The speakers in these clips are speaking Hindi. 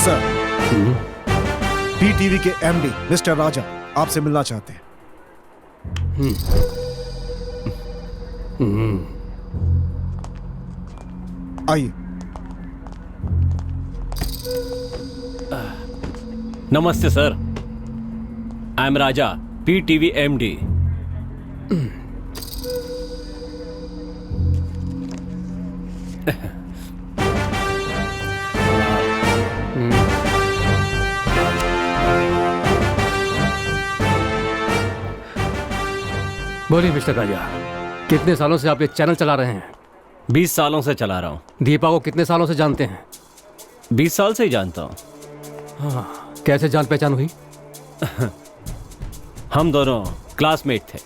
सर, पीटीवी के एमडी मिस्टर राजा आपसे मिलना चाहते हैं। आइए। नमस्ते sir, I am Raja, PTV MD. बोलिए मिस्टर राजा, कितने सालों से आप ये चैनल चला रहे हैं? 20 सालों से चला रहा हूँ। दीपा को कितने सालों से जानते हैं? 20 साल से ही जानता हूँ। हाँ, कैसे जान पहचान हुई? हम दोनों क्लासमेट थे।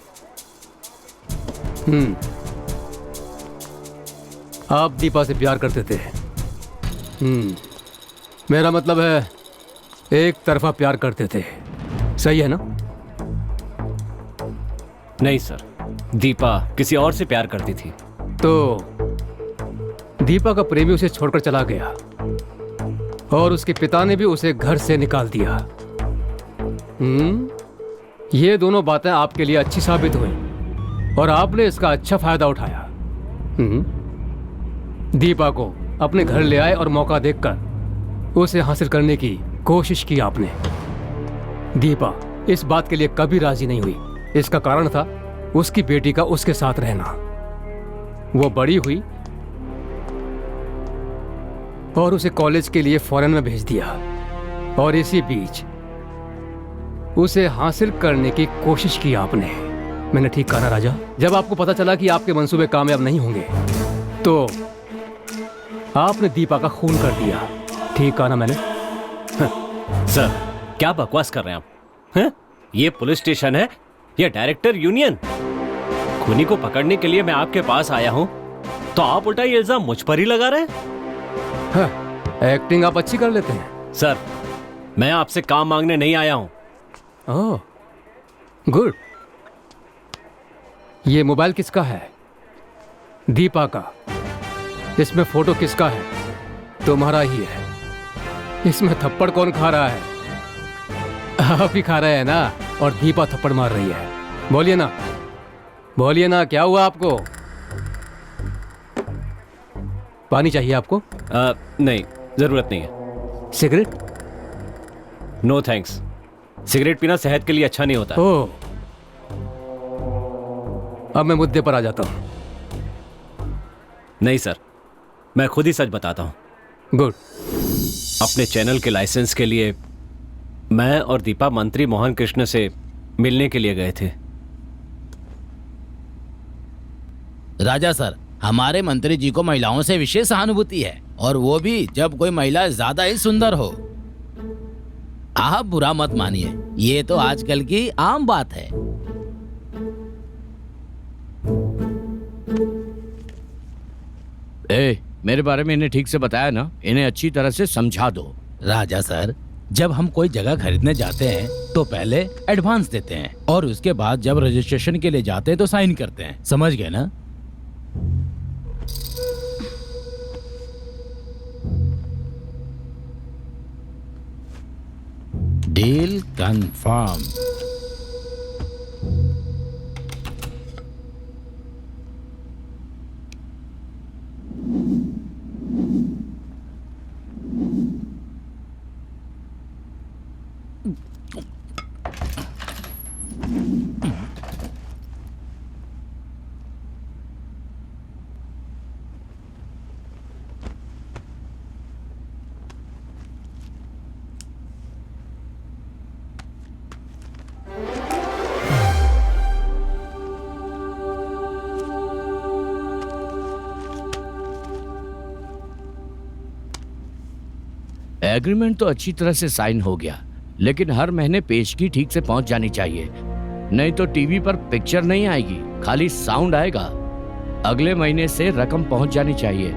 आप दीपा से प्यार करते थे? मेरा मतलब है एक तरफा प्यार करते थे, सही है ना? नहीं सर, दीपा किसी और से प्यार करती थी। तो दीपा का प्रेमी उसे छोड़कर चला गया और उसके पिता ने भी उसे घर से निकाल दिया। ये दोनों बातें आपके लिए अच्छी साबित हुई और आपने इसका अच्छा फायदा उठाया। दीपा को अपने घर ले आए और मौका देखकर उसे हासिल करने की कोशिश की आपने। दीपा इस बात के लिए कभी राजी नहीं हुई। इसका कारण था उसकी बेटी का उसके साथ रहना। वो बड़ी हुई और उसे कॉलेज के लिए फॉरेन में भेज दिया और इसी बीच उसे हासिल करने की कोशिश की आपने। मैंने ठीक कहा ना राजा? जब आपको पता चला कि आपके मंसूबे कामयाब नहीं होंगे तो आपने दीपा का खून कर दिया। ठीक कहा ना मैंने? सर, क्या बकवास कर रहे हैं आप? ये पुलिस स्टेशन है या डायरेक्टर यूनियन? खूनी को पकड़ने के लिए मैं आपके पास आया हूं तो आप उल्टा ये इल्जाम मुझ पर ही लगा रहे हैं। एक्टिंग आप अच्छी कर लेते हैं। सर, मैं आपसे काम मांगने नहीं आया हूं। ओह, गुड। ये मोबाइल किसका है? दीपा का। इसमें फोटो किसका है? तुम्हारा ही है। इसमें थप्पड़ कौन खा रहा है? आप ही खा रहे हैं ना, और दीपा थप्पड़ मार रही है। बोलिए ना, बोलिए ना, क्या हुआ आपको? पानी चाहिए आपको? नहीं, जरूरत नहीं है। सिगरेट? No thanks. सिगरेट पीना सेहत के लिए अच्छा नहीं होता। ओह, अब मैं मुद्दे पर आ जाता हूं। नहीं सर, मैं खुद ही सच बताता हूं। गुड। अपने चैनल के लाइसेंस के लिए मैं और दीपा मंत्री मोहन कृष्ण से मिलने के लिए गए थे। राजा सर, हमारे मंत्री जी को महिलाओं से विशेष सहानुभूति है, और वो भी जब कोई महिला ज्यादा ही सुंदर हो। आप बुरा मत मानिए, ये तो आजकल की आम बात है। मेरे बारे में इन्हें ठीक से बताया ना? इन्हें अच्छी तरह से समझा दो। राजा सर, जब हम कोई जगह खरीदने जाते हैं तो पहले एडवांस देते हैं और उसके बाद जब रजिस्ट्रेशन के लिए जाते हैं तो साइन करते हैं। समझ गए ना? Deal confirm. एग्रीमेंट तो अच्छी तरह से साइन हो गया, लेकिन हर महीने पेशगी ठीक से पहुंच जानी चाहिए, नहीं तो टीवी पर पिक्चर नहीं आएगी, खाली साउंड आएगा। अगले महीने से रकम पहुंच जानी चाहिए,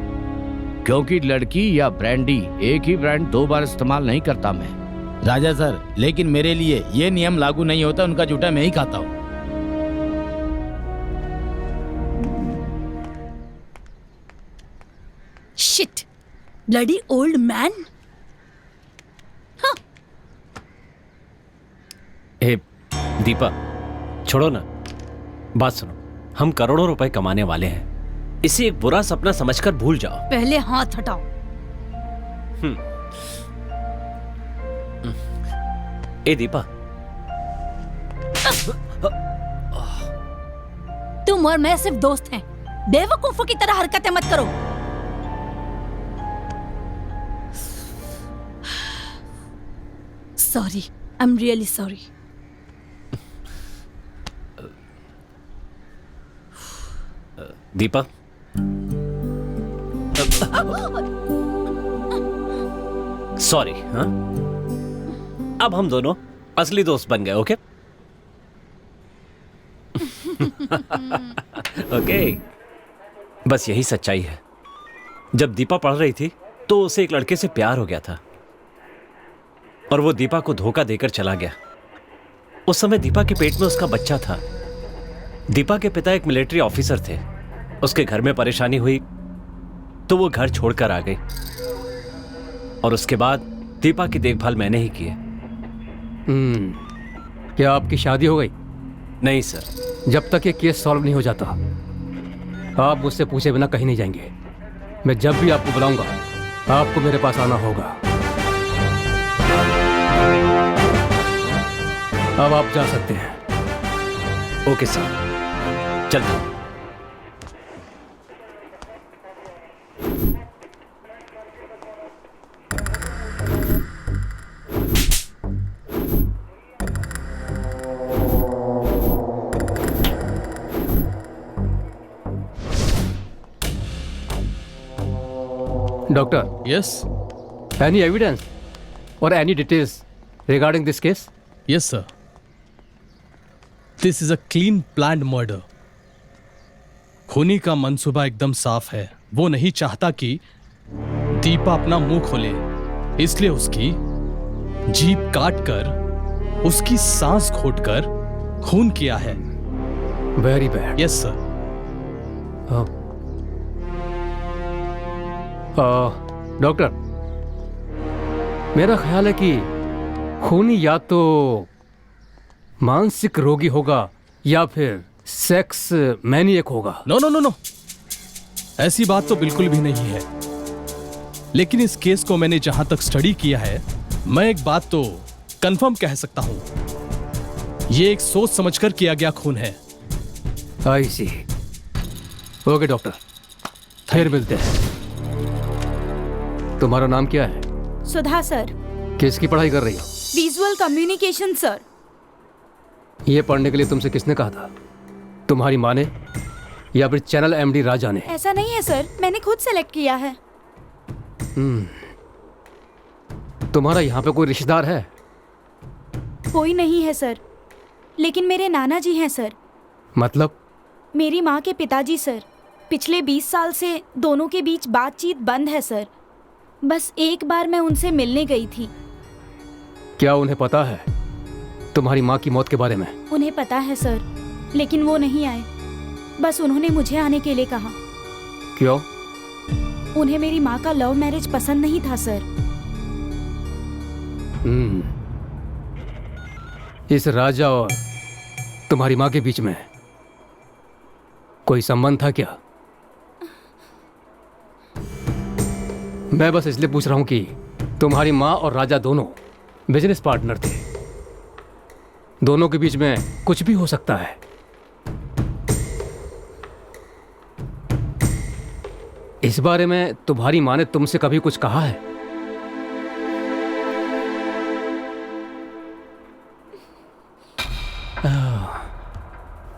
क्योंकि लड़की या ब्रांडी एक ही ब्रांड 2 बार इस्तेमाल नहीं करता मैं। राजा सर, लेकिन मेरे लिए ये नियम लागू नहीं होता। उनका जूठा मैं ही खाता हूँ। Shit, bloody old man. ए दीपा, छोड़ो ना, बात सुनो। हम करोड़ों रुपए कमाने वाले हैं, इसे एक बुरा सपना समझकर भूल जाओ। पहले हाथ हटाओ। ए दीपा, तुम और मैं सिर्फ दोस्त हैं, बेवकूफों की तरह हरकतें मत करो। Sorry, I am really sorry. Deepa, sorry. हाँ, अब हम दोनों असली दोस्त बन गए। ओके ओके, बस यही सच्चाई है। जब दीपा पढ़ रही थी तो उसे एक लड़के से प्यार हो गया था और वो दीपा को धोखा देकर चला गया। उस समय दीपा के पेट में उसका बच्चा था। दीपा के पिता एक मिलिट्री ऑफिसर थे। उसके घर में परेशानी हुई तो वो घर छोड़कर आ गई और उसके बाद दीपा की देखभाल मैंने ही की है। क्या आपकी शादी हो गई? नहीं सर। जब तक ये केस सॉल्व नहीं हो जाता आप मुझसे पूछे बिना कहीं नहीं जाएंगे। मैं जब भी आपको बुलाऊंगा आपको मेरे पास आना होगा। अब आप जा सकते हैं। ओके सर, चलते हैं। Doctor, Yes, any evidence or any details regarding this case? yes, sir. This is a clean planned murder. खूनी का मंसूबा एकदम साफ है। वो नहीं चाहता कि दीपा अपना मुंह खोले, इसलिए उसकी जीभ काट कर उसकी सांस घोटकर खून किया है। Very bad. Yes sir. Doctor, मेरा ख्याल है कि खूनी या तो मानसिक रोगी होगा या फिर सेक्स मैनिएक होगा। नो नो नो नो, ऐसी बात तो बिल्कुल भी नहीं है। लेकिन इस केस को मैंने जहां तक स्टडी किया है, मैं एक बात तो कंफर्म कह सकता हूं, ये एक सोच समझकर किया गया खून है। आई सी। ओके डॉक्टर, फिर मिलते हैं। तुम्हारा नाम क्या है? सुधा सर। किसकी पढ़ाई कर रही हो? Visual communication sir. ये पढ़ने के लिए तुमसे किसने कहा था? तुम्हारी माँ ने या फिर चैनल एमडी राजा ने? ऐसा नहीं है सर, मैंने खुद सेलेक्ट किया है। तुम्हारा यहाँ पे कोई रिश्तेदार है? कोई नहीं है सर, लेकिन मेरे नाना जी हैं सर। मतलब? मेरी माँ के पिताजी सर। पिछले 20 साल से दोनों के बीच बातचीत बंद है सर। बस एक बार मैं उनसे मिलने गई थी। क्या उन्हें पता है तुम्हारी माँ की मौत के बारे में? उन्हें पता है सर, लेकिन वो नहीं आए। बस उन्होंने मुझे आने के लिए कहा। क्यों? उन्हें मेरी माँ का लव मैरिज पसंद नहीं था सर। इस राजा और तुम्हारी माँ के बीच में कोई संबंध था क्या? मैं बस इसलिए पूछ रहा हूं कि तुम्हारी माँ और राजा दोनों बिजनेस पार्टनर थे। दोनों के बीच में कुछ भी हो सकता है। इस बारे में तुम्हारी माँ ने तुमसे कभी कुछ कहा है?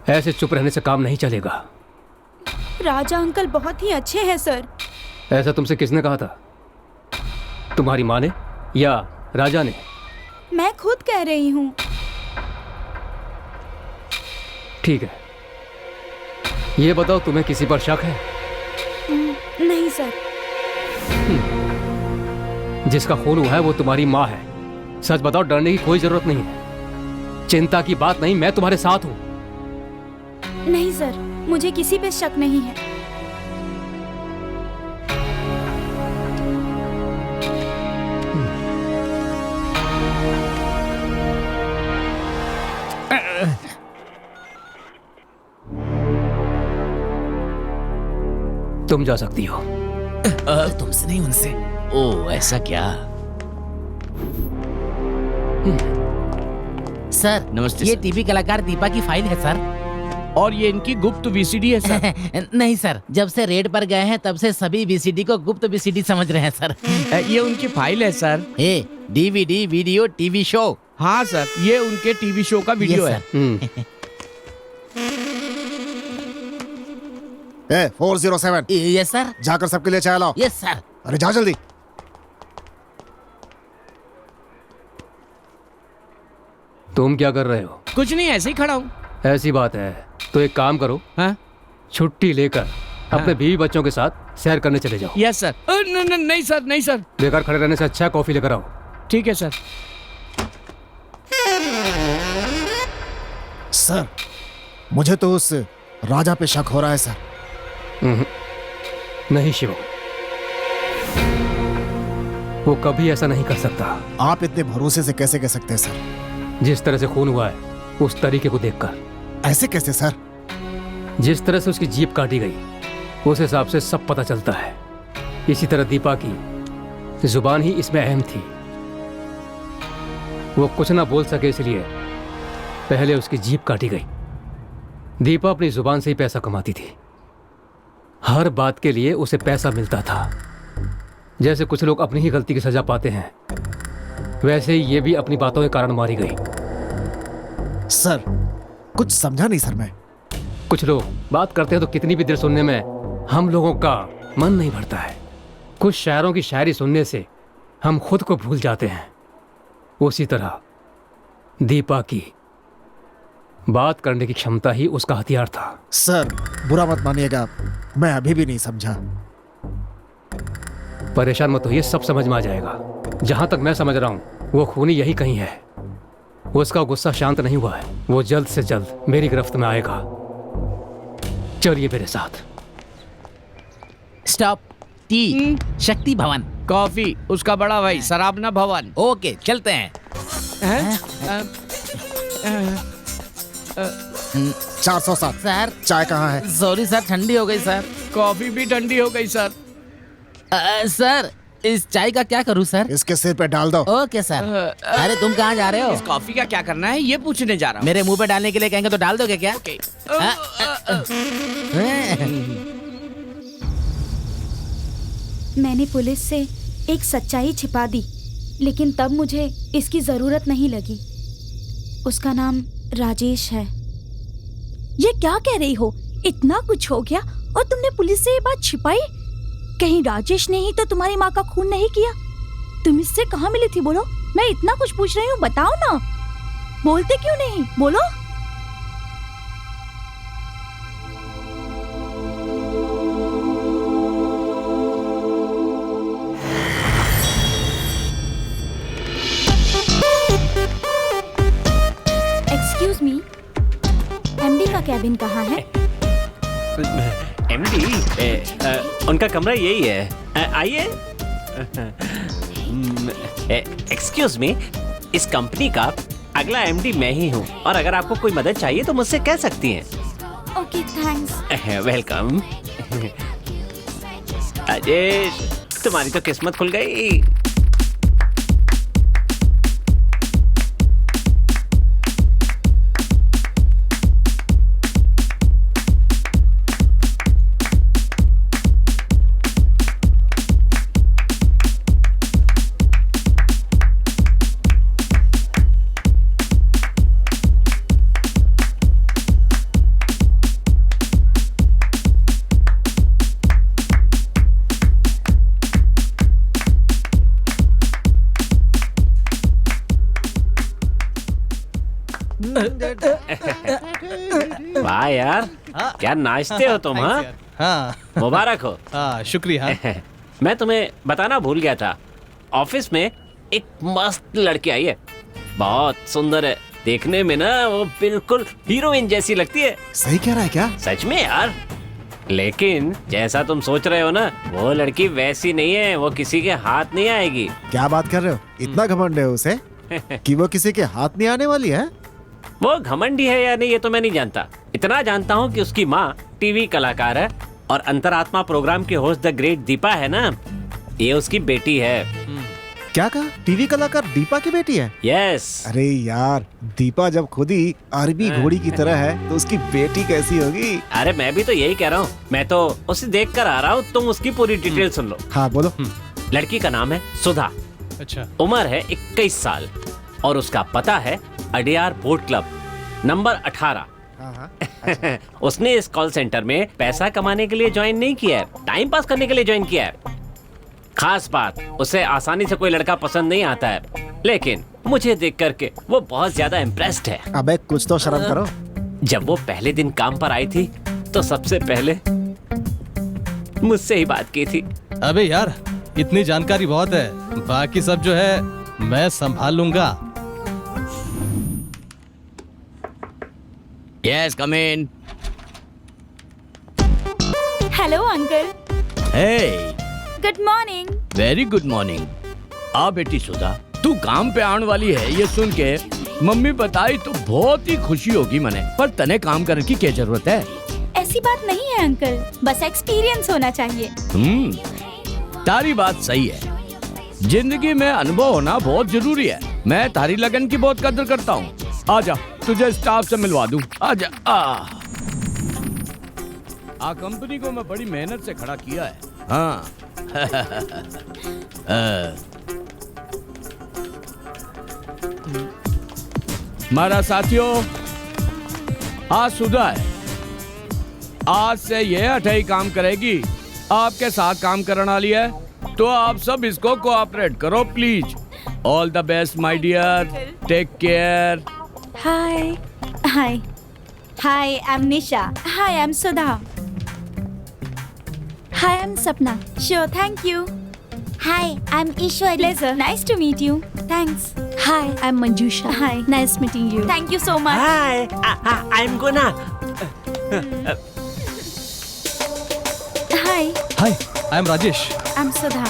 ऐसे चुप रहने से काम नहीं चलेगा। राजा अंकल बहुत ही अच्छे हैं सर। ऐसा तुमसे किसने कहा था? तुम्हारी माँ ने या राजा ने? मैं खुद कह रही हूँ। ठीक है, ये बताओ तुम्हें किसी पर शक है? नहीं सर। जिसका खून हुआ है वो तुम्हारी माँ है। सच बताओ, डरने की कोई जरूरत नहीं है। चिंता की बात नहीं, मैं तुम्हारे साथ हूं। नहीं सर, मुझे किसी पे शक नहीं है। तुम जा सकती हो। तुमसे नहीं, उनसे। ओ ऐसा क्या? सर नमस्ते ये सर। टीवी कलाकार दीपा की फाइल है सर। और ये इनकी गुप्त वीसीडी है सर। नहीं सर, जब से रेड पर गए हैं तब से सभी वीसीडी को गुप्त वीसीडी समझ रहे हैं सर। ये उनकी फाइल है सर। ए डीवीडी वीडियो टीवी शो। हाँ सर, ये उनके टीवी शो का वीडियो है। ए 407 यस सर। जाकर सबके लिए चाय लाओ। Yes sir. अरे जा जल्दी। तुम क्या कर रहे हो? कुछ नहीं, ऐसे ही खड़ा हूँ। ऐसी बात है तो एक काम करो, हाँ? छुट्टी लेकर अपने बीवी बच्चों के साथ सैर करने चले जाओ। Yes sir. नहीं सर, नहीं सर। बेकार खड़े रहने से अच्छा कॉफी लेकर आओ। ठीक है सर। सर मुझे तो उस राजा पे शक हो रहा है सर। नहीं शिवम, वो कभी ऐसा नहीं कर सकता। आप इतने भरोसे से कैसे कह सकते हैं सर? जिस तरह से खून हुआ है उस तरीके को देखकर। ऐसे कैसे सर? जिस तरह से उसकी जीभ काटी गई उस हिसाब से सब पता चलता है। इसी तरह दीपा की जुबान ही इसमें अहम थी। वो कुछ ना बोल सके इसलिए पहले उसकी जीभ काटी गई। दीपा अपनी जुबान से ही पैसा कमाती थी। हर बात के लिए उसे पैसा मिलता था। जैसे कुछ लोग अपनी ही गलती की सजा पाते हैं, वैसे ही ये भी अपनी बातों के कारण मारी गई। सर कुछ समझा नहीं सर मैं। कुछ लोग बात करते हैं तो कितनी भी देर सुनने में हम लोगों का मन नहीं भरता है। कुछ शायरों की शायरी सुनने से हम खुद को भूल जाते हैं। उसी तरह दीपा की बात करने की क्षमता ही उसका हथियार था। सर बुरा मत मानिएगा, मैं अभी भी नहीं समझा। परेशान मत होइए, सब समझ में आ जाएगा। जहां तक मैं समझ रहा हूं वो खूनी यही कहीं है। उसका गुस्सा शांत नहीं हुआ है। वो जल्द से जल्द मेरी गिरफ्त में आएगा। चलिए मेरे साथ। स्टॉप। टी शक्ति भवन। कॉफी उसका बड़ा भाई शराबना भवन। ओके चलते हैं। 407 सर चाय कहाँ है? सॉरी सर, ठंडी हो गई सर। कॉफी भी ठंडी हो गई सर। सर इस चाय का क्या करूं सर? इसके सिर पे डाल दो। Okay sir. अरे तुम कहाँ जा रहे हो? इस कॉफी का क्या करना है ये पूछने जा रहा हूँ। मेरे मुंह पे डालने के लिए कहेंगे तो डाल दोगे क्या? ओके। मैंने पुलिस से एक सच्चाई छिपा दी, लेकिन तब मुझे इसकी जरूरत नहीं लगी। उसका नाम राजेश है। ये क्या कह रही हो? इतना कुछ हो गया और तुमने पुलिस से ये बात छिपाई? कहीं राजेश ने ही तो तुम्हारी माँ का खून नहीं किया? तुम इससे कहाँ मिली थी? बोलो, मैं इतना कुछ पूछ रही हूँ, बताओ ना। बोलते क्यों नहीं? बोलो। एक्सक्यूज मी, एमडी का कैबिन कहाँ है? एमडी उनका कमरा यही है। आइए। एक्सक्यूज मी, इस कंपनी का अगला एमडी मैं ही हूँ, और अगर आपको कोई मदद चाहिए तो मुझसे कह सकती हैं। Okay thanks. वेलकम। राजेश, तुम्हारी तो किस्मत खुल गई। वाह यार, क्या नाचते हो तुम। हाँ हाँ मुबारक हो। हाँ शुक्रिया। मैं तुम्हें बताना भूल गया था, ऑफिस में एक मस्त लड़की आई है, बहुत सुंदर है। देखने में ना वो बिल्कुल हीरोइन जैसी लगती है। सही कह रहा है क्या? सच में यार, लेकिन जैसा तुम सोच रहे हो ना, वो लड़की वैसी नहीं है। वो किसी के हाथ नहीं आएगी। क्या बात कर रहे हो? इतना घमंड है उसे कि वो किसी के हाथ नहीं आने वाली है? वो घमंडी है या नहीं ये तो मैं नहीं जानता। इतना जानता हूँ कि उसकी माँ टीवी कलाकार है और अंतरात्मा प्रोग्राम की होस्ट द ग्रेट दीपा है ना, ये उसकी बेटी है। क्या कहा? टीवी कलाकार दीपा की बेटी है? यस। अरे यार, दीपा जब खुद ही अरबी घोड़ी की तरह है तो उसकी बेटी कैसी होगी? अरे मैं भी तो यही कह रहा हूँ, मैं तो उसे देख कर आ रहा हूँ, तुम उसकी पूरी डिटेल सुन लो। हाँ बोलो। लड़की का नाम है सुधा, अच्छा। उम्र है 21 साल और उसका पता है अडियार बोट क्लब नंबर 18। उसने इस कॉल सेंटर में पैसा कमाने के लिए ज्वाइन नहीं किया है, टाइम पास करने के लिए ज्वाइन किया है। खास बात, उसे आसानी से कोई लड़का पसंद नहीं आता है, लेकिन मुझे देख करके वो बहुत ज्यादा इम्प्रेस्ड है। अबे कुछ तो शर्म करो। जब वो पहले दिन काम पर आई थी तो सबसे पहले मुझसे ही बात की थी। अबे यार, इतनी जानकारी बहुत है, बाकी सब जो है मैं संभाल लूंगा। Yes, come in. Hello uncle. Hey, good morning. Very good morning. आ बेटी सुधा, तू काम पे आने वाली है ये सुन के मम्मी बताई तो बहुत ही खुशी होगी मने, पर तने काम करने की क्या जरूरत है? ऐसी बात नहीं है अंकल, बस एक्सपीरियंस होना चाहिए। तारी बात सही है, जिंदगी में अनुभव होना बहुत जरूरी है। मैं तारी लगन की बहुत कदर करता हूँ। आजा, तुझे स्टाफ से मिलवा दूं। आजा। कंपनी को मैं बड़ी मेहनत से खड़ा किया है। हाँ। हमारा साथियों, आज सुधा है, आज से ये 28 काम करेगी, आपके साथ काम करने वाली है, तो आप सब इसको कोऑपरेट करो please. All the best my dear, take care. Hi hi hi, I am Nisha. Hi, I am Sudha. Hi, I am Sapna. Sure, thank you. Hi, I am Ishwari. Pleasure, nice to meet you. Thanks. Hi, I am Manjusha. Hi, nice meeting you. Thank you so much. Hi, I am Guna. Hi, hi, I am Rajesh. I am Sudha.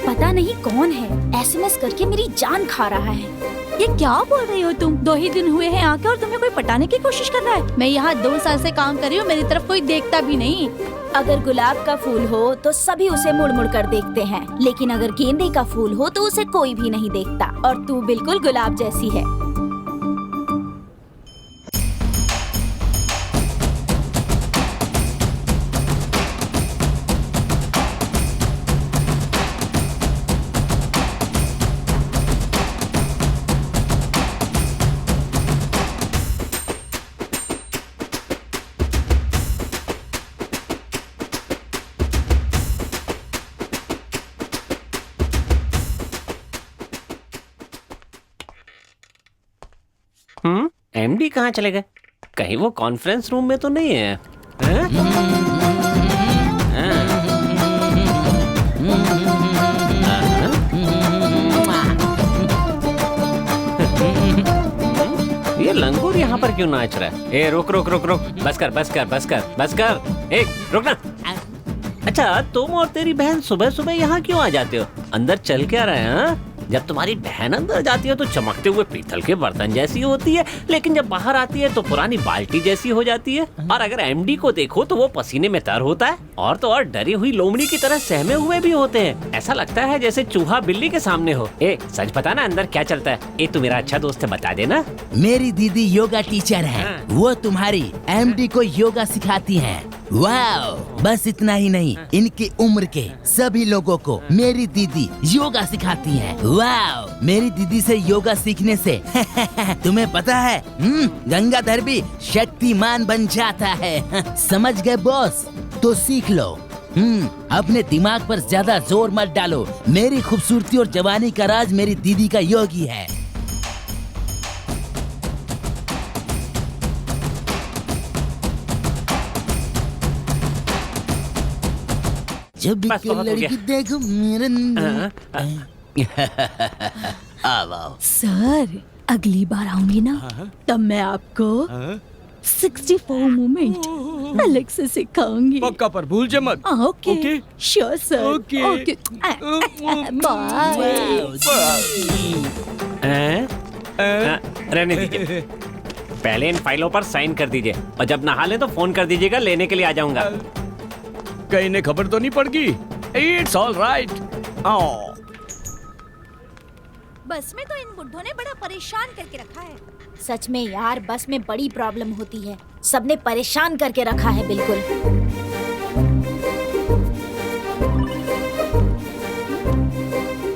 पता नहीं कौन है, एसएमएस करके मेरी जान खा रहा है। ये क्या बोल रही हो तुम? 2 ही दिन हुए हैं आके और तुम्हें कोई पटाने की कोशिश कर रहा है। मैं यहाँ 2 साल से काम कर रही हूँ, मेरी तरफ कोई देखता भी नहीं। अगर गुलाब का फूल हो तो सभी उसे मुड़ मुड़ कर देखते हैं, लेकिन अगर गेंदे का फूल हो तो उसे कोई भी नहीं देखता। और तू बिल्कुल गुलाब जैसी है। एमडी कहाँ चले गए? कहीं वो कॉन्फ्रेंस रूम में तो नहीं है? ये लंगूर यहाँ पर क्यों नाच रहा है? ए रुक रुक रुक रुक, बस कर बस कर बस कर बस कर। एक रुकना। अच्छा, तुम और तेरी बहन सुबह सुबह यहाँ क्यों आ जाते हो? अंदर चल क्या रहे हैं? जब तुम्हारी बहन अंदर जाती है तो चमकते हुए पीतल के बर्तन जैसी होती है, लेकिन जब बाहर आती है तो पुरानी बाल्टी जैसी हो जाती है। और अगर एमडी को देखो तो वो पसीने में तर होता है, और तो और डरी हुई लोमड़ी की तरह सहमे हुए भी होते हैं। ऐसा लगता है जैसे चूहा बिल्ली के सामने हो। ए सच बता ना, अंदर क्या चलता है? ए तू मेरा अच्छा दोस्त है, बता देना। मेरी दीदी योगा टीचर है, वो तुम्हारी एमडी को योगा सिखाती हैं। वाओ, बस इतना ही नहीं, इनकी उम्र के सभी लोगों को मेरी दीदी योगा सिखाती हैं। वाओ, मेरी दीदी से योगा सीखने से तुम्हें पता है, गंगाधर भी शक्तिमान बन जाता है। समझ गए बॉस? तो सीख लो। अपने दिमाग पर ज्यादा जोर मत डालो। मेरी खूबसूरती और जवानी का राज मेरी दीदी का योगी है। जब भी बस कोई बहुत हो लड़की गया। देखो मेरे आओ। सर अगली बार आऊंगी ना तब मैं आपको 64 मूवमेंट अलग से सिखाऊंगी। पक्का पर भूल जा मत। Okay okay. Sure sir. Okay. Okay bye. रहने दीजिए, पहले इन फाइलों पर साइन कर दीजिए और जब नहा ले तो फोन कर दीजिएगा, लेने के लिए आ जाऊंगा। कहीं ने खबर तो नहीं पड़ गई? It's all right. बस में तो इन बुड्ढों ने बड़ा परेशान करके रखा है। सच में यार, बस में बड़ी प्रॉब्लम होती है। सबने परेशान करके रखा है बिल्कुल।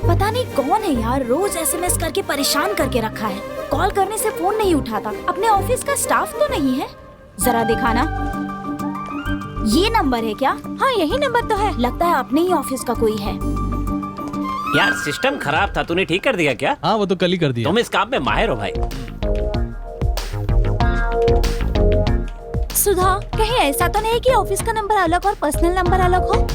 पता नहीं कौन है यार, रोज एसएमएस करके परेशान करके रखा है। कॉल करने से फोन नहीं उठाता। अपने ऑफिस का स्टाफ तो नहीं है? जरा दिखाना। ये नंबर है क्या? हाँ यही नंबर तो है। लगता है अपने ही ऑफिस का कोई है। यार सिस्टम खराब था, तूने ठीक कर दिया क्या? हाँ वो तो कल ही कर दिया। तुम इस काम में माहिर हो भाई। सुधा, कहीं ऐसा तो नहीं कि ऑफिस का नंबर अलग और पर्सनल नंबर अलग हो?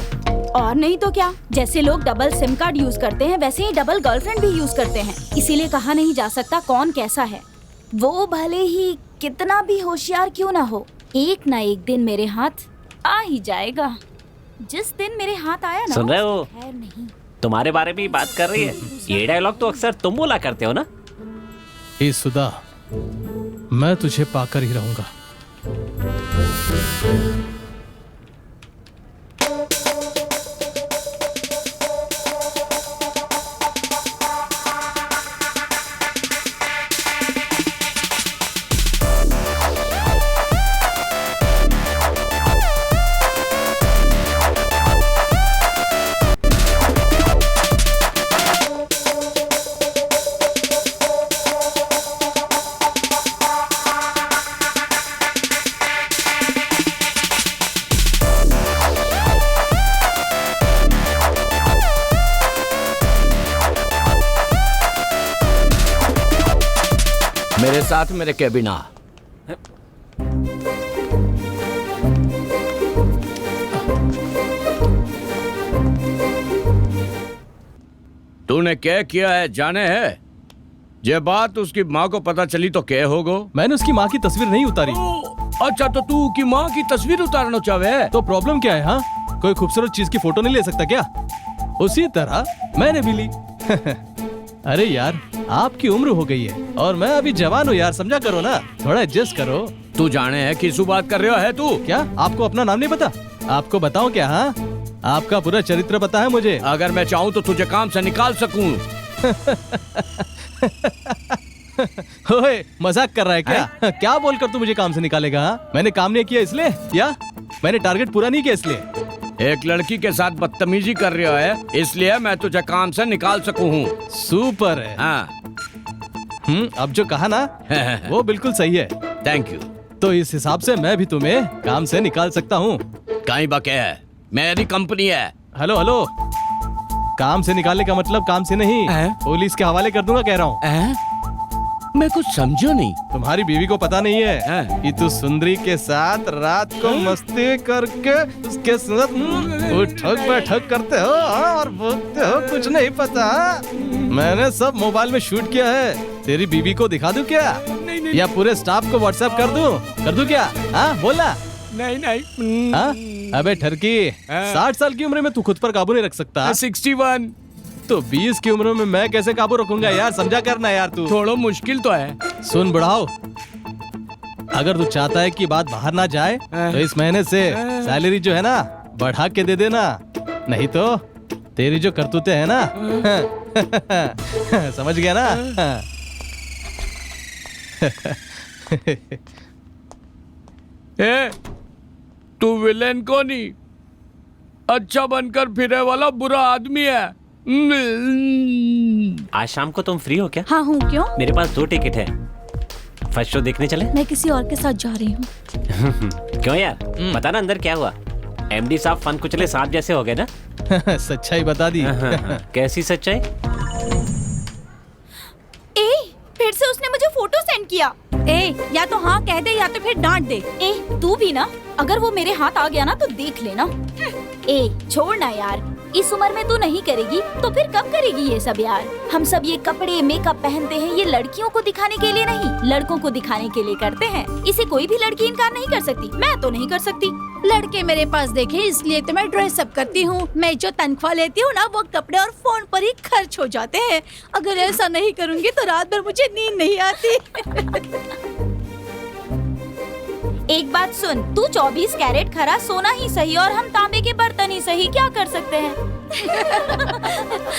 और नहीं तो क्या, जैसे लोग डबल सिम कार्ड यूज करते हैं वैसे ही डबल गर्लफ्रेंड भी यूज करते हैं। इसीलिए कहा नहीं जा सकता कौन कैसा है। वो भले ही कितना भी होशियार क्यों ना हो, एक ना एक दिन मेरे हाथ आ ही जाएगा। जिस दिन मेरे हाथ आया ना, सुन रहे हो? खैर नहीं। तुम्हारे बारे में ही बात कर रही है। ये डायलॉग तो अक्सर तुम बोला करते हो ना। ए सुधा, मैं तुझे पाकर ही रहूंगा। मेरे साथ मेरे कैबिन आ। तूने क्या किया है जाने है? ये बात उसकी माँ को पता चली तो क्या होगो? मैंने उसकी माँ की तस्वीर नहीं उतारी। अच्छा तो तू की माँ की तस्वीर उतारना चाहे? तो प्रॉब्लम क्या है? हाँ, कोई खूबसूरत चीज की फोटो नहीं ले सकता क्या? उसी तरह मैंने भी ली। अरे यार, आपकी उम्र हो गई है और मैं अभी जवान हूँ यार, समझा करो ना, थोड़ा एडजस्ट करो। तू जाने है किस बात कर रहा है तू? क्या आपको अपना नाम नहीं पता? आपको बताऊं क्या? हाँ, आपका पूरा चरित्र पता है मुझे। अगर मैं चाहूँ तो तुझे काम से निकाल सकूं। ओए, मजाक कर रहा है क्या? क्या बोलकर तू मुझे काम से निकालेगा? हाँ? मैंने काम नहीं किया इसलिए, या मैंने टारगेट पूरा नहीं किया इसलिए? एक लड़की के साथ बदतमीजी कर रहा है इसलिए मैं तुझे काम से निकाल सकूं हूँ। सुपर है। हाँ। अब जो कहा ना वो बिल्कुल सही है। Thank you. तो इस हिसाब से मैं भी तुम्हें काम से निकाल सकता हूँ। कहीं बके है, मेरी कंपनी है। हेलो हेलो, काम से निकालने का मतलब काम से नहीं, पुलिस के हवाले कर दूंगा कह रहा हूँ। मैं कुछ समझो नहीं। तुम्हारी बीवी को पता नहीं है कि तू सुंदरी के साथ रात को मस्ती करके उसके साथ उठक बैठक करते हो और बोलते हो कुछ नहीं पता। मैंने सब मोबाइल में शूट किया है। तेरी बीवी को दिखा दूं क्या? नहीं। या पूरे स्टाफ को व्हाट्सएप कर दूं क्या? हाँ बोला। नहीं। हाँ, अबे ठरकी, 60 साल की उम्र में तू खुद पर काबू नहीं रख सकता। 61। तो 20 की उम्र में मैं कैसे काबू रखूंगा यार, समझा करना यार तू। थोड़ा मुश्किल तो है। सुन बुढ़ाओ, अगर तू चाहता है कि बात बाहर ना जाए तो इस महीने से सैलरी जो है ना बढ़ा के दे देना, नहीं तो तेरी जो करतूतें है ना समझ गया ना? तू विलेन को नहीं, अच्छा बनकर फिरे वाला बुरा आदमी है। आज शाम को तुम फ्री हो क्या? हाँ हूँ। क्यों? मेरे पास 2 टिकट है, फर्स्ट शो देखने चले? मैं किसी और के साथ जा रही हूँ। क्यों यार, पता ना अंदर क्या हुआ? एमडी साहब फन कुचले सांप जैसे हो गए ना। सच्चाई बता दी। कैसी सच्चाई? ए, फिर से उसने मुझे फोटो सेंड किया। ए, या तो हाँ कह दे या तो फिर डांट दे। ए, तू भी ना, अगर वो मेरे हाथ आ गया ना तो देख लेना। ए, छोड़ ना यार, इस उम्र में तू नहीं करेगी तो फिर कब करेगी ये सब यार। हम सब ये कपड़े मेकअप पहनते हैं ये लड़कियों को दिखाने के लिए नहीं, लड़कों को दिखाने के लिए करते हैं। इसे कोई भी लड़की इनकार नहीं कर सकती, मैं तो नहीं कर सकती। लड़के मेरे पास देखे इसलिए तो मैं ड्रेस अप करती हूँ। मैं जो तनख्वाह लेती हूँ ना वो कपड़े और फोन पर ही खर्च हो जाते हैं। अगर ऐसा नहीं करूँगी तो रात भर मुझे नींद नहीं आती। एक बात सुन, तू 24 कैरेट खरा सोना ही सही और हम तांबे के बर्तन ही सही, क्या कर सकते हैं।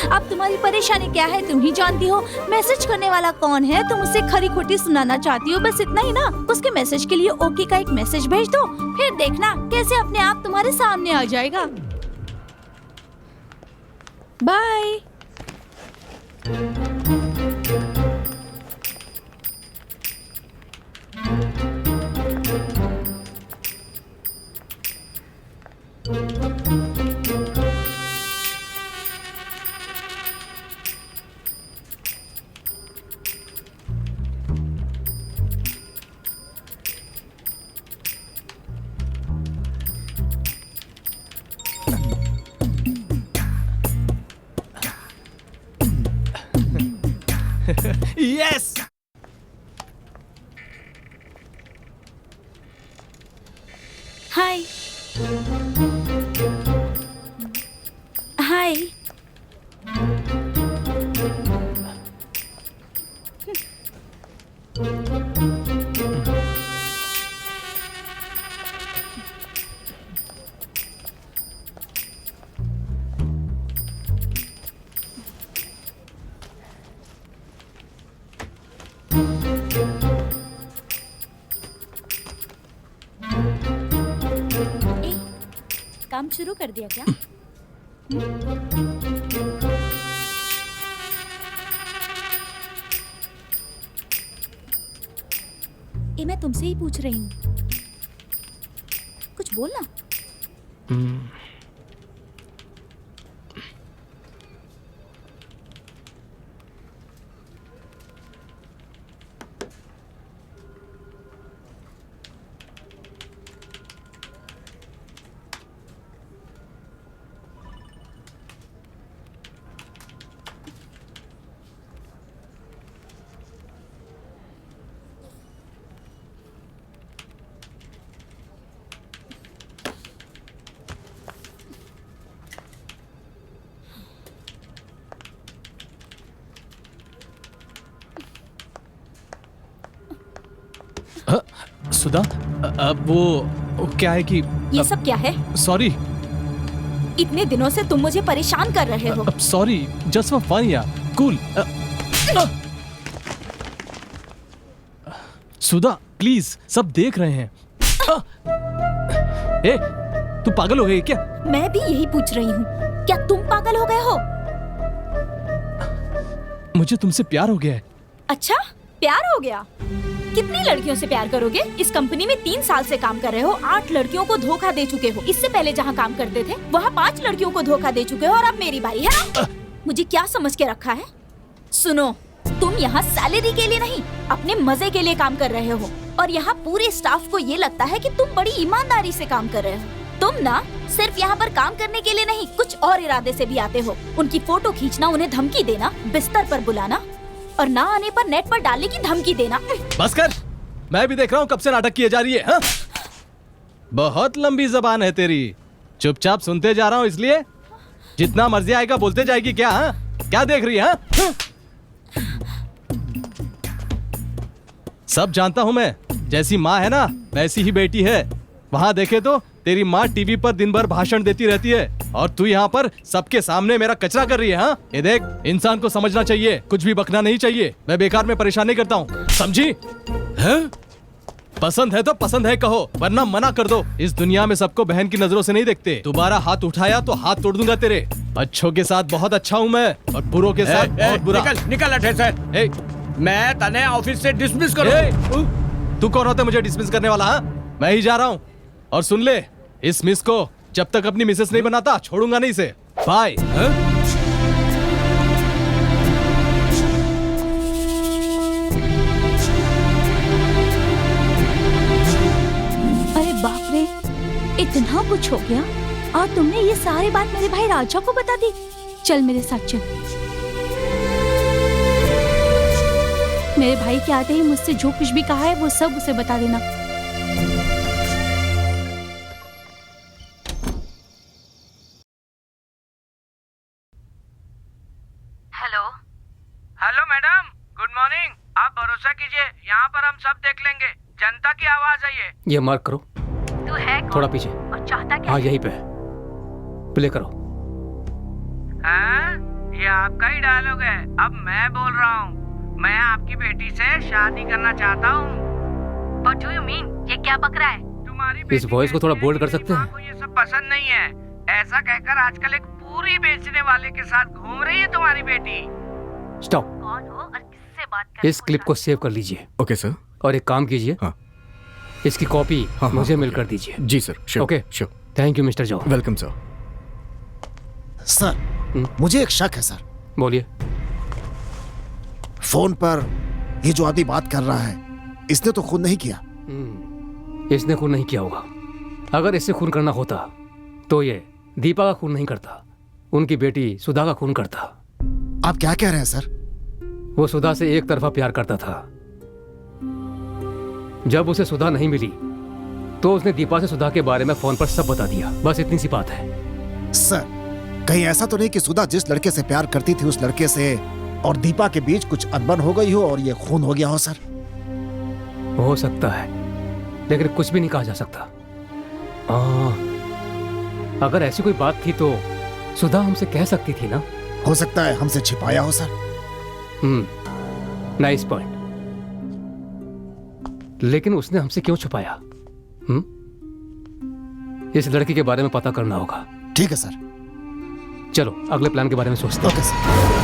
अब तुम्हारी परेशानी क्या है तुम ही जानती हो। मैसेज करने वाला कौन है, तुम उसे खरी खोटी सुनाना चाहती हो, बस इतना ही ना। उसके मैसेज के लिए ओके का एक मैसेज भेज दो, फिर देखना कैसे अपने आप तुम्हारे सामने आ जाएगा। बाय। यस। हाय हाय। काम शुरू कर दिया क्या? ये मैं तुमसे ही पूछ रही हूँ, कुछ बोलना। सुधा, अब वो क्या है कि ये सब क्या है? सॉरी। इतने दिनों से तुम मुझे परेशान कर रहे हो। सॉरी, जस्ट फॉर फन यार, कूल। सुधा प्लीज, सब देख रहे हैं। ए, तू पागल हो गई क्या? मैं भी यही पूछ रही हूँ, क्या तुम पागल हो गए हो? मुझे तुमसे प्यार हो गया है। अच्छा, प्यार हो गया? कितनी लड़कियों से प्यार करोगे? इस कंपनी में 3 साल से काम कर रहे हो, 8 लड़कियों को धोखा दे चुके हो। इससे पहले जहाँ काम करते थे वहाँ 5 लड़कियों को धोखा दे चुके हो और अब मेरी बारी है ना? मुझे क्या समझ के रखा है? सुनो, तुम यहाँ सैलरी के लिए नहीं, अपने मजे के लिए काम कर रहे हो और यहाँ पूरे स्टाफ को ये लगता है कि तुम बड़ी ईमानदारी से काम कर रहे हो। तुम ना सिर्फ यहाँ पर काम करने के लिए नहीं, कुछ और इरादे से भी आते हो। उनकी फोटो खींचना, उन्हें धमकी देना, बिस्तर पर बुलाना और ना आने पर नेट पर डालने की धमकी देना। बस कर, मैं भी देख रहा हूँ कब से नाटक किए जा रही है। हाँ? बहुत लंबी जबान है तेरी, चुपचाप सुनते जा रहा हूँ, इसलिए जितना मर्जी आएगा बोलते जाएगी क्या? हाँ? क्या देख रही है? हाँ? सब जानता हूँ मैं, जैसी माँ है ना वैसी ही बेटी है। वहाँ देखे तो तेरी माँ टीवी पर दिन भर भाषण देती रहती है और तू यहाँ पर सबके सामने मेरा कचरा कर रही है। हाँ? ये देख, इंसान को समझना चाहिए, कुछ भी बकना नहीं चाहिए। मैं बेकार में परेशान नहीं करता हूँ, समझी? हैं? पसंद है तो पसंद है कहो, वरना मना कर दो। इस दुनिया में सबको बहन की नजरों से नहीं देखते। दोबारा हाथ उठाया तो हाथ तोड़ दूंगा तेरे। अच्छों के साथ बहुत अच्छा हूँ मैं और बुरों के साथ बहुत बुरा। निकल अठे से। मैं तने ऑफिस से डिसमिस तू कौन होता है मुझे डिसमिस करने वाला? हाँ? मैं ही जा रहा हूँ और सुन ले, इस मिस को जब तक अपनी मिसेस नहीं बनाता छोड़ूंगा नहीं इसे। बाय। अरे बाप रे, इतना कुछ हो गया और तुमने ये सारी बात मेरे भाई राजा को बता दी। चल मेरे साथ चल। मेरे भाई के आते ही मुझसे जो कुछ भी कहा है वो सब उसे बता देना। Hello madam, good morning. आप भरोसा कीजिए, यहाँ पर हम सब देख लेंगे। जनता की आवाज है ये। ये मार्क करो। तू है कौन? थोड़ा पीछे। और चाहता क्या हाँ है? यहीं पे प्ले करो। हाँ, ये आपका ही डायलॉग है। अब मैं बोल रहा हूँ, मैं आपकी बेटी से शादी करना चाहता हूँ। What do you mean? ये क्या बक रहा है? तुम्हारी इस वॉइस को थोड़ा बोल्ड कर सकते हैं? को ये सब पसंद नहीं है। ऐसा कहकर आजकल एक पूरी बेचने वाले के साथ घूम रही है तुम्हारी बेटी। स्टॉप। कौन हो और किससे बात कर? इस क्लिप को सेव कर लीजिए। Okay sir. और एक काम कीजिए, हाँ। इसकी कॉपी हाँ, मुझे हाँ, मेल कर दीजिए। जी sir, sure. Okay sure. Thank you mister Joe. Welcome sir. Sir, मुझे एक शक है सर। बोलिए। फोन पर ये जो आदमी बात कर रहा है, इसने तो खून नहीं किया। इसने खून नहीं किया होगा। अगर इससे खून करना होता तो ये दीपा का खून नहीं करता, उनकी बेटी सुधा का खून करता। आप क्या कह रहे हैं सर? वो सुधा से एक तरफा प्यार करता था। जब उसे सुधा नहीं मिली तो उसने दीपा से सुधा के बारे में फोन पर सब बता दिया। बस इतनी सी बात है। सर, कहीं ऐसा तो नहीं कि सुधा जिस लड़के से प्यार करती थी उस लड़के से और दीपा के बीच कुछ अनबन हो गई हो और ये खून हो गया हो सर? हो सकता है, लेकिन कुछ भी नहीं कहा जा सकता। अगर ऐसी कोई बात थी तो सुधा हमसे कह सकती थी ना। हो सकता है हमसे छिपाया हो सर। Nice point. लेकिन उसने हमसे क्यों छुपाया? इस लड़की के बारे में पता करना होगा। ठीक है सर। चलो अगले प्लान के बारे में सोचते हैं। Okay sir.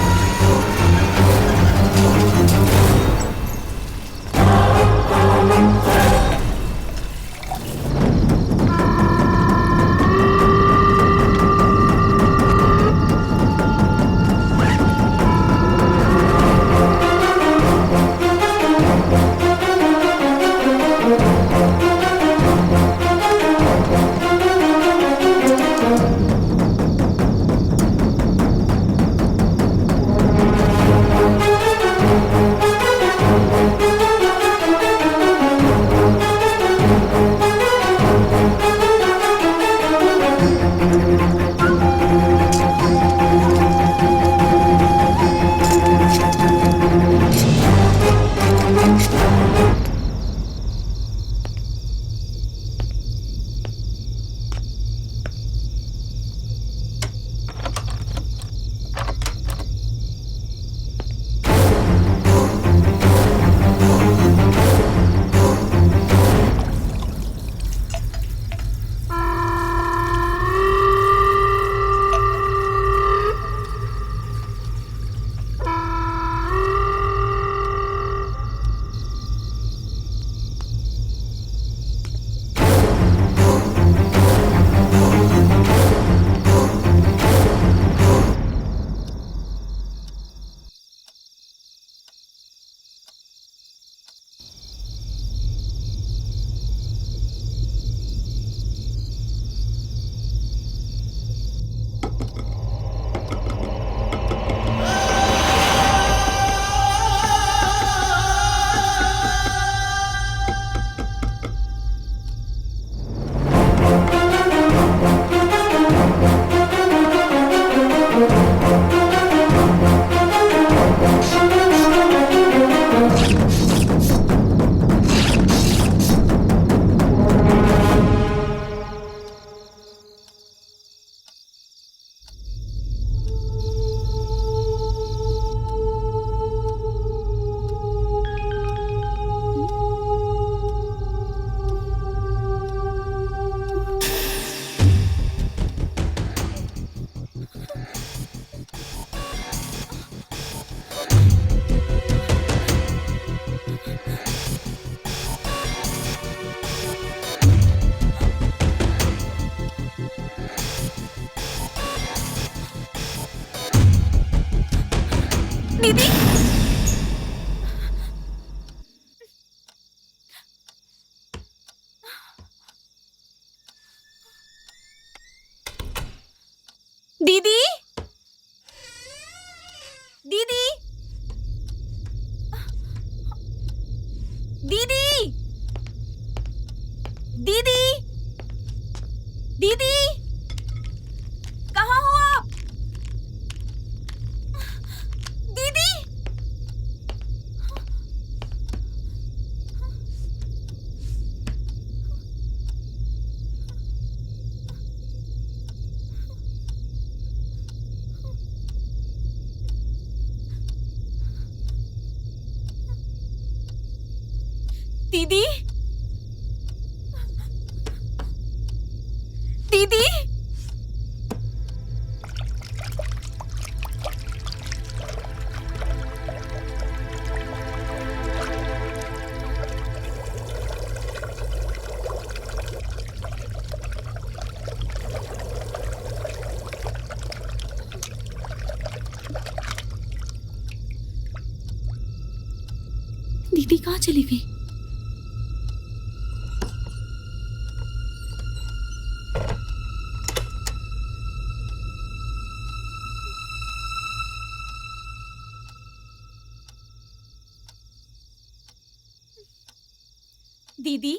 दीदी दीदी दीदी दीदी दीदी दीदी कहाँ हो आप? दीदी दीदी दीदी दीदी कहाँ चली गई? दीदी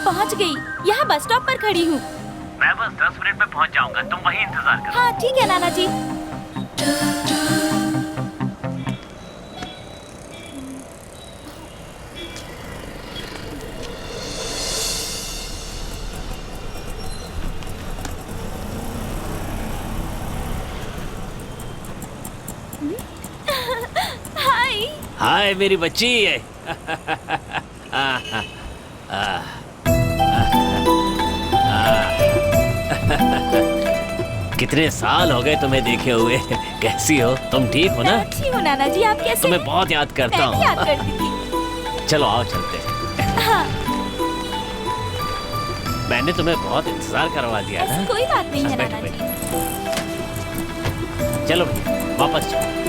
पहुंच गई। यहाँ बस स्टॉप पर खड़ी हूँ। मैं बस 10 मिनट में पहुंच जाऊंगा, तुम वहीं इंतजार करो। हाँ ठीक है नाना जी। हाय। हाय मेरी बच्ची। कितने साल हो गए तुम्हें देखे हुए। कैसी हो तुम? ठीक हो ना? अच्छी हो नाना जी, आप कैसे? तुम्हें बहुत याद करता मैं भी याद हूँ। करती थी। चलो आओ चलते हैं। हाँ। मैंने तुम्हें बहुत इंतजार करवा दिया ऐसी ना। कोई बात नहीं है बैठो, नाना जी। चलो भैया वापस चलो।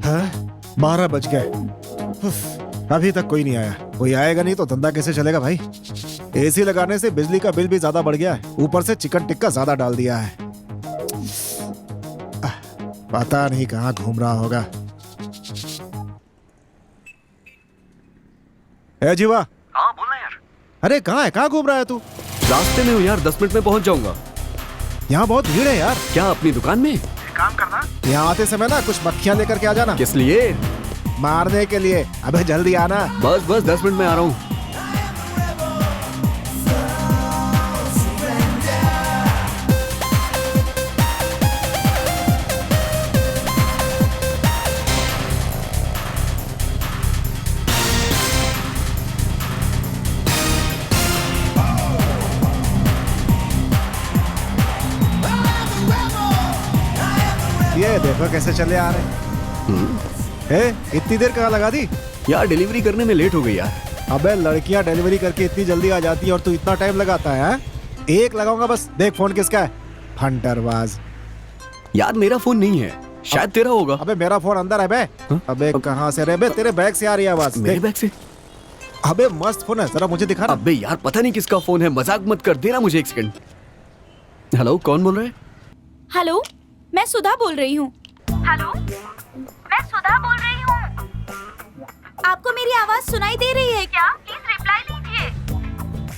हाँ, 12 बज गए। उफ, अभी तक कोई नहीं आया। कोई आएगा नहीं तो धंधा कैसे चलेगा भाई? एसी लगाने से बिजली का बिल भी ज्यादा बढ़ गया है, ऊपर से चिकन टिक्का ज्यादा डाल दिया है। पता नहीं कहाँ घूम रहा होगा। ए जीवा। हाँ बोलना यार। अरे कहाँ है? कहाँ घूम रहा है तू? रास्ते में हूँ यार, 10 मिनट में पहुँच जाऊंगा। यहाँ बहुत भीड़ है यार। क्या अपनी दुकान में? काम करना। यहाँ आते समय ना कुछ मक्खियाँ लेकर के आ जाना। किस लिए? मारने के लिए। अबे जल्दी आना। बस 10 मिनट में आ रहा हूँ। ये देखो कैसे चले आ रहे। इतनी देर कहाँ लगा दी? यार डिलीवरी करने में लेट हो गई यार। अबे लड़कियां डिलीवरी करके इतनी जल्दी आ जाती है और तू इतना टाइम लगाता है? एक लगाऊंगा बस। देख फोन किसका है? फंटरबाज। यार मेरा फोन नहीं है, शायद तेरा होगा। अबे मेरा फोन अंदर है बे। अबे कहाँ से रे बे? तेरे बैग से आ रही है आवाज। मेरे बैग से? अबे मस्त फोन है, जरा मुझे दिखा ना। अबे यार पता नहीं किसका फोन है, मजाक मत कर, देना मुझे 1 सेकंड। हेलो, कौन बोल रहा है? हेलो, मैं सुधा बोल रही हूँ। हेलो, मैं सुधा बोल रही हूँ। आपको मेरी आवाज सुनाई दे रही है क्या? प्लीज रिप्लाई लीजिए।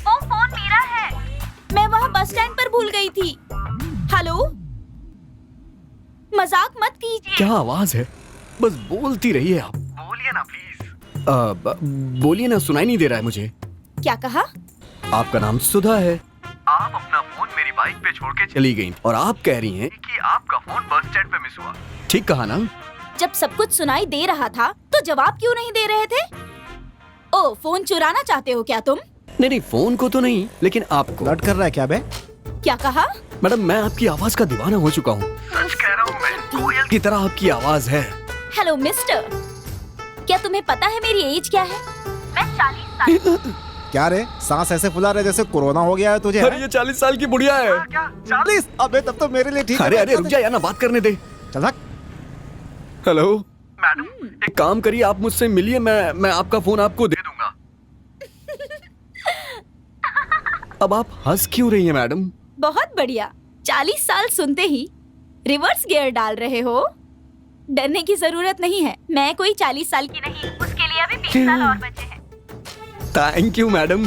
वो फोन मेरा है। मैं वहाँ बस स्टैंड पर भूल गई थी। हेलो, मजाक मत कीजिए। क्या आवाज है? बस बोलती रहिए आप। बोलिए ना प्लीज। बोलिए ना, सुनाई नहीं दे रहा है मुझे। क्या कहा? आपका नाम सुधा है। आप अपना फोन मेरी बाइक पे छोड़ के चली गई और आप कह रही हैं कि आपका फोन बस स्टैंड पे मिस हुआ। ठीक कहा ना? जब सब कुछ सुनाई दे रहा था तो जवाब क्यों नहीं दे रहे थे? ओ, फोन चुराना चाहते हो क्या तुम? नहीं, फोन को तो नहीं, लेकिन आपको। लट कर रहा है क्या बे? क्या कहा? मैडम मैं आपकी आवाज का दीवाना हो चुका हूँ। सच कह रहा हूँ मैं, कोयल की तरह आपकी आवाज है। हेलो मिस्टर, क्या तुम्हें पता है मेरी एज क्या है? मैं 40 साल। क्या रे, सांस ऐसे फुला रहे जैसे कोरोना हो गया है तुझे? अरे ये 40 साल की बुढ़िया है। क्या 40? अबे तब तो मेरे लिए ठीक है। अरे रुक जा यार, ना बात करने दे। चल भाग। हेलो मैडम, एक काम करिए, आप मुझसे मिलिए, मैं आपका फोन आपको दे दूंगा। अब आप हंस क्यों रही हैं मैडम? बहुत बढ़िया, 40 साल सुनते ही रिवर्स गियर डाल रहे हो। डरने की जरूरत नहीं है, मैं कोई 40 साल की नहीं, उसके लिए अभी 20 साल और बचे हैं। Thank you madam.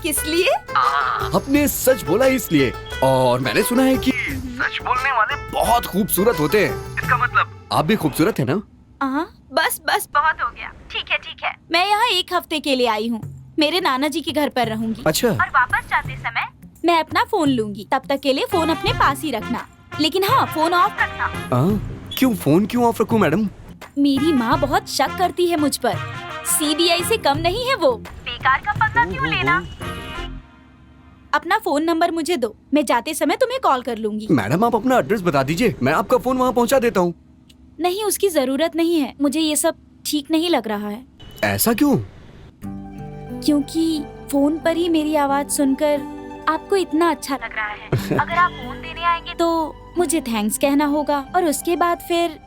किस लिए? आपने सच बोला इसलिए, और मैंने सुना है कि सच बोलने वाले बहुत खूबसूरत होते हैं। इसका मतलब आप भी खूबसूरत है ना? बस बहुत हो गया। ठीक है। मैं यहाँ 1 हफ्ते के लिए आई हूँ। मेरे नाना जी के घर पर रहूंगी। अच्छा। और वापस जाते समय मैं अपना फोन लूंगी। तब तक के लिए फोन अपने पास ही रखना, लेकिन हाँ, फोन ऑफ रखना। क्यों फोन क्यों ऑफ रखूं मैडम? मेरी माँ बहुत शक करती है मुझ पर। सीबीआई से कम नहीं है वो। बेकार का पंगा क्यों लेना? अपना फोन नंबर मुझे दो, मैं जाते समय तुम्हें कॉल कर लूंगी। मैडम आप अपना एड्रेस बता दीजिए, मैं आपका फोन वहाँ पहुँचा देता हूँ। नहीं, उसकी जरूरत नहीं है। मुझे ये सब ठीक नहीं लग रहा है। ऐसा क्यों? क्योंकि फोन पर ही मेरी आवाज सुनकर आपको इतना अच्छा लग रहा है। अगर आप फोन देने आएंगे तो मुझे थैंक्स कहना होगा, और उसके बाद फिर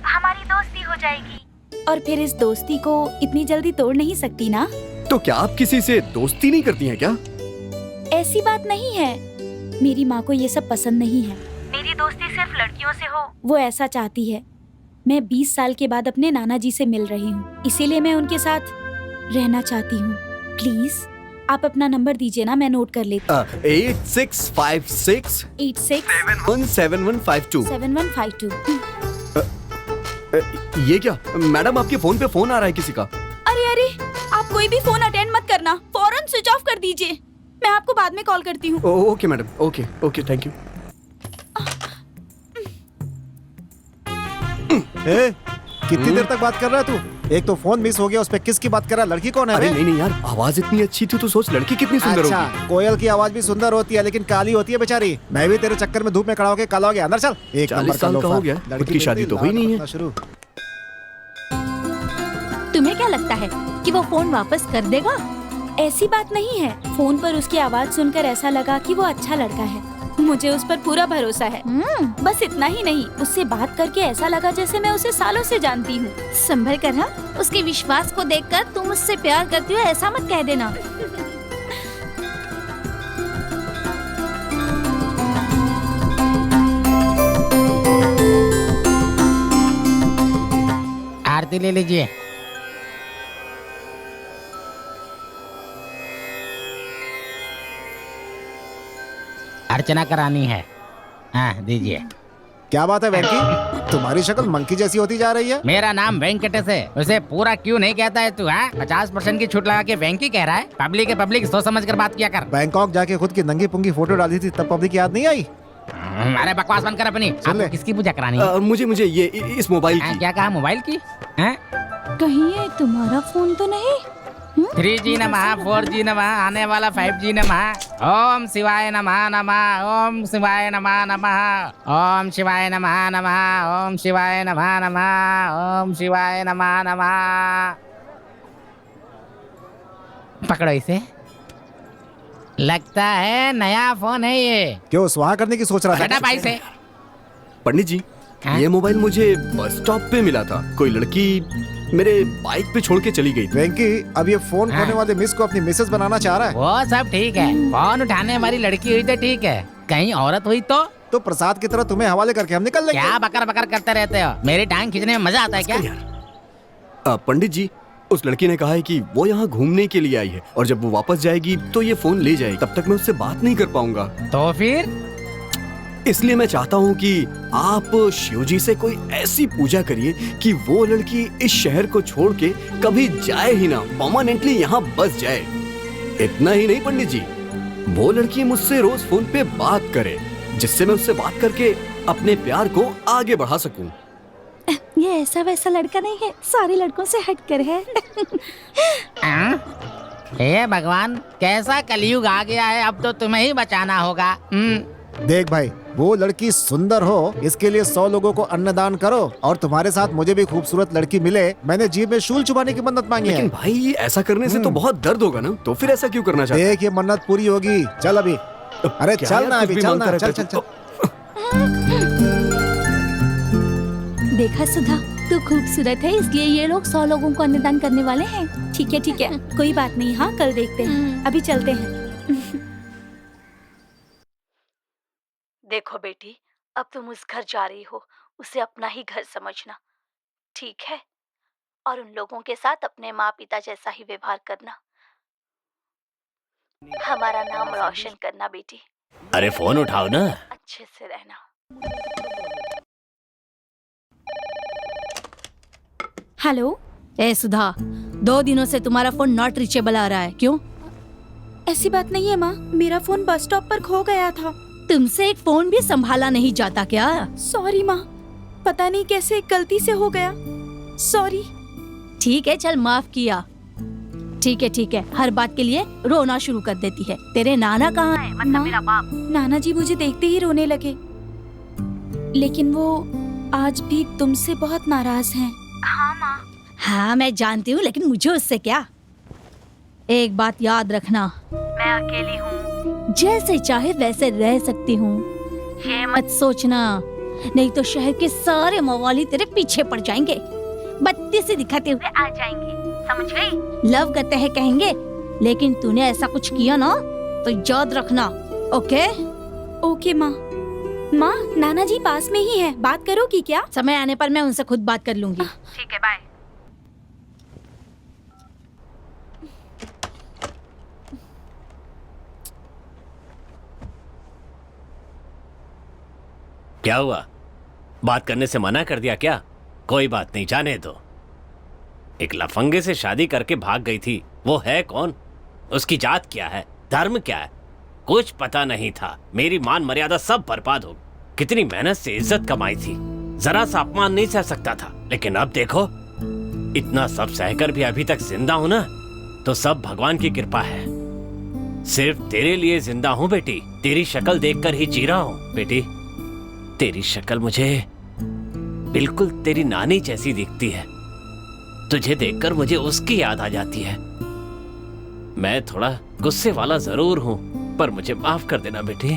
हमारी दोस्ती हो जाएगी। और फिर इस दोस्ती को इतनी जल्दी तोड़ नहीं सकती ना। तो क्या आप किसी से दोस्ती नहीं करती हैं क्या? ऐसी बात नहीं है, मेरी माँ को ये सब पसंद नहीं है। मेरी दोस्ती सिर्फ लड़कियों से हो, वो ऐसा चाहती है। मैं 20 साल के बाद अपने नाना जी से मिल रही हूँ, इसीलिए मैं उनके साथ रहना चाहती हूँ। प्लीज आप अपना नंबर दीजिए ना, मैं नोट कर लेती हूँ। 8656 717152 7152। ये क्या मैडम, आपके फोन पे फोन आ रहा है किसी का? अरे अरे आप कोई भी फोन अटेंड मत करना, फौरन स्विच ऑफ कर दीजिए। मैं आपको बाद में कॉल करती हूँ। Okay madam, okay okay, thank you. कितनी देर तक बात कर रहा है तू? एक तो फोन मिस हो गया, उस पे किसकी बात कर रहा है? लड़की कौन है अरे बे? नहीं नहीं यार, आवाज इतनी अच्छी थी तो सोच लड़की कितनी सुंदर अच्छा, होगी। कोयल की आवाज भी सुंदर होती है लेकिन काली होती है बेचारी। मैं भी तेरे चक्कर में धूप में खड़ा होकर काला हो गया। अंदर चल। 40 साल का हो गया, खुद की शादी तो हुई नहीं है। शुरू। तुम्हें क्या लगता है कि वो फोन वापस कर देगा? ऐसी बात नहीं है, फोन पर उसकी आवाज सुनकर ऐसा लगा कि वो अच्छा लड़का है। मुझे उस पर पूरा भरोसा है। बस इतना ही नहीं, उससे बात करके ऐसा लगा जैसे मैं उसे सालों से जानती हूँ। संभल कर हाँ, उसके विश्वास को देखकर तुम उससे प्यार करती हो ऐसा मत कह देना। आरती ले लीजिए। अर्चना करानी है। हाँ दीजिए। क्या बात है वेंकी, तुम्हारी शक्ल मंकी जैसी होती जा रही है। मेरा नाम वेंकटेश है, उसे पूरा क्यों नहीं कहता है तू? हाँ 50% की छूट लगा के वेंकी कह रहा है। पब्लिक है पब्लिक, सोच समझ कर बात किया कर। बैंकॉक जाके खुद की नंगी पुंगी फोटो डाली थी तब पब्लिक याद नहीं आई? अरे बकवास बंद कर अपनी। आपको किसकी पूजा करानी है? मुझे ये इस मोबाइल की। क्या कहा मोबाइल की? कहीं ये तुम्हारा फोन तो नहीं? 3G नमः, 4G नमः, आने वाला 5G नमः। ओम शिवाय नमः नमः, ओम शिवाय नमः नमः, ओम शिवाय नमः नमः, ओम शिवाय नमः नमः, ओम शिवाय नमः नमः। पकड़ो इसे। लगता है नया फोन है ये। क्यों स्वाहा करने की सोच रहा बेटा था? भाई से। पंडित जी, हाँ? ये मोबाइल मुझे बस स्टॉप पे मिला था। कोई लड़की मेरे बाइक पे छोड़ के चली गई थी। वेंकी अब ये फोन हाँ? खोने वाले मिस को अपनी मिसेस बनाना चाह रहा है। वो सब ठीक है, फोन उठाने वाली लड़की हुई तो ठीक है, कहीं औरत हुई तो प्रसाद की तरह तुम्हें हवाले करके हम निकल लेंगे। क्या बकर बकर करते रहते हो? मेरी टांग खींचने में मजा आता है क्या? पंडित जी, उस लड़की ने कहा है कि वो यहाँ घूमने के लिए आई है और जब वो वापस जाएगी तो ये फोन ले जाएगी। तब तक मैं उससे बात नहीं कर पाऊंगा। तो फिर इसलिए मैं चाहता हूँ कि आप शिवजी से कोई ऐसी पूजा करिए कि वो लड़की इस शहर को छोड़ के कभी जाए ही ना, परमानेंटली यहाँ बस जाए। इतना ही नहीं पंडित जी, वो लड़की मुझसे रोज फोन पे बात करे जिससे मैं उससे बात करके अपने प्यार को आगे बढ़ा सकूं। ये ऐसा वैसा लड़का नहीं है, सारे लड़कों से हटकर है। हे भगवान, कैसा कलयुग आ गया है, अब तो तुम्हें ही बचाना होगा। देख भाई, वो लड़की सुंदर हो इसके लिए 100 लोगों को अन्नदान करो और तुम्हारे साथ मुझे भी खूबसूरत लड़की मिले, मैंने जीभ में शूल चुबाने की मन्नत मांगी है। लेकिन भाई ऐसा करने से तो बहुत दर्द होगा ना, तो फिर ऐसा क्यों करना चाहते? देख ये मन्नत पूरी होगी। चल अभी। अरे क्या चल यार, ना कुछ अभी, भी चल मांगता ना, रहता चल है चल तू। देखा सुधा, तू खूबसूरत है इसलिए ये लोग 100 लोगों को अन्नदान करने वाले हैं। ठीक है, कोई बात नहीं। हाँ कल देखते हैं, अभी चलते हैं। देखो बेटी, अब तुम उस घर जा रही हो, उसे अपना ही घर समझना, ठीक है? और उन लोगों के साथ अपने माँ पिता जैसा ही व्यवहार करना। हमारा नाम रोशन करना बेटी, अरे फोन उठाओ ना। अच्छे से रहना। हेलो। ए सुधा, 2 दिनों से तुम्हारा फोन नॉट रीचेबल आ रहा है, क्यों? ऐसी बात नहीं है माँ, मेरा फोन बस स्टॉप पर खो गया था। तुमसे एक फोन भी संभाला नहीं जाता क्या? सॉरी माँ, पता नहीं कैसे गलती से हो गया, सॉरी। ठीक है चल, माफ किया। ठीक है, हर बात के लिए रोना शुरू कर देती है। तेरे नाना कहाँ है? मतलब मेरा बाप। नाना जी मुझे देखते ही रोने लगे, लेकिन वो आज भी तुमसे बहुत नाराज हैं। हाँ माँ। हाँ मैं जानती हूँ, लेकिन मुझे उससे क्या। एक बात याद रखना, मैं अकेली हूँ, जैसे चाहे वैसे रह सकती हूँ। ये मत सोचना, नहीं तो शहर के सारे मवाली तेरे पीछे पड़ जाएंगे, बत्ती से दिखाते हुए आ जाएंगे, समझ गई? लव करते हैं कहेंगे, लेकिन तूने ऐसा कुछ किया ना तो याद रखना। ओके? ओके माँ। माँ, नाना जी पास में ही है, बात करोगी क्या? समय आने पर मैं उनसे खुद बात कर लूंगी। ठीक है, बाय। क्या हुआ? बात करने से मना कर दिया क्या? कोई बात नहीं, जाने दो। एक लफंगे से शादी करके भाग गई थी। वो है कौन? उसकी जात क्या है, धर्म क्या है, कुछ पता नहीं था। मेरी मान मर्यादा सब बर्बाद हो गई। कितनी मेहनत से इज्जत कमाई थी, जरा सा अपमान नहीं सह सकता था। लेकिन अब देखो, इतना सब सहकर भी अभी तक जिंदा हूं ना, तो सब भगवान की कृपा है। सिर्फ तेरे लिए जिंदा हूं बेटी। तेरी शक्ल देखकर ही जी रहा हूं बेटी। तेरी शक्ल मुझे बिल्कुल तेरी नानी जैसी दिखती है। तुझे देखकर मुझे उसकी याद आ जाती है। मैं थोड़ा गुस्से वाला जरूर हूं, पर मुझे माफ कर देना बेटी।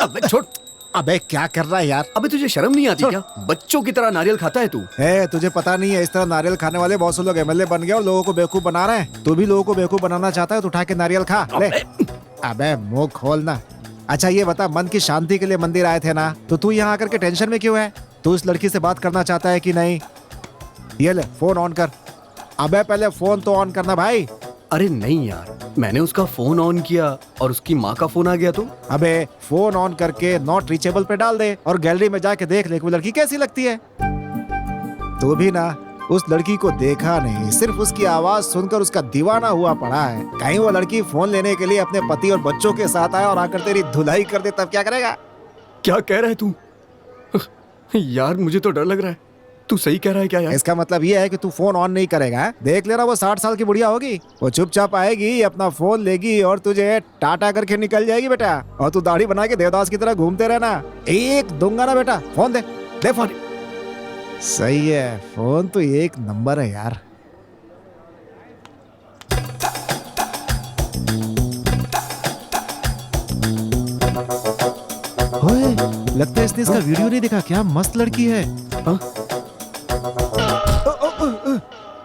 अबे छोड़। अबे क्या कर रहा है यार? अबे तुझे शर्म नहीं आती क्या? बच्चों की तरह नारियल खाता है तू। तुझे पता नहीं है, इस तरह नारियल खाने वाले बहुत से लोग एमएलए बन गए और लोगों को बेवकूफ बना रहे हैं। तू भी लोगों को बेवकूफ बनाना चाहता है तो उठा के नारियल खा ले। अबे मुंह खोलना। अच्छा ये बता, मन की शांति के लिए मंदिर आए थे ना, तो तू यहाँ आकर के टेंशन में क्यों है? तू इस लड़की से बात करना चाहता है कि नहीं? ये ले फोन ऑन कर। अबे पहले फोन तो ऑन करना भाई। अरे नहीं यार, मैंने उसका फोन ऑन किया और उसकी माँ का फोन आ गया तो। अबे फोन ऑन करके नॉट रीचेबल पे डाल दे और गैलरी में जाके देख ले वो लड़की कैसी लगती है। तू भी ना उस लड़की को देखा नहीं, सिर्फ उसकी आवाज सुनकर उसका दीवाना हुआ पड़ा है। कहीं वो लड़की फोन लेने के लिए अपने पति और बच्चों के साथ आया और आकर तेरी धुलाई कर दे, तब क्या करेगा? क्या कह रहा है तू? यार मुझे तो डर लग रहा है। तू सही कह रहा है क्या यार? इसका मतलब ये है कि तू फोन ऑन नहीं करेगा। देख लेना, वो 60 साल की बुढ़िया होगी, वो चुपचाप आएगी, अपना फोन लेगी और तुझे टाटा करके निकल जाएगी बेटा। और तू दाढ़ी बना के देवदास की तरह घूमते रहना। एक दूंगा ना बेटा, फोन दे फोन। सही है, फोन तो एक नंबर है यार। ओए, लगता है इसने इसका वीडियो नहीं देखा। क्या मस्त लड़की है।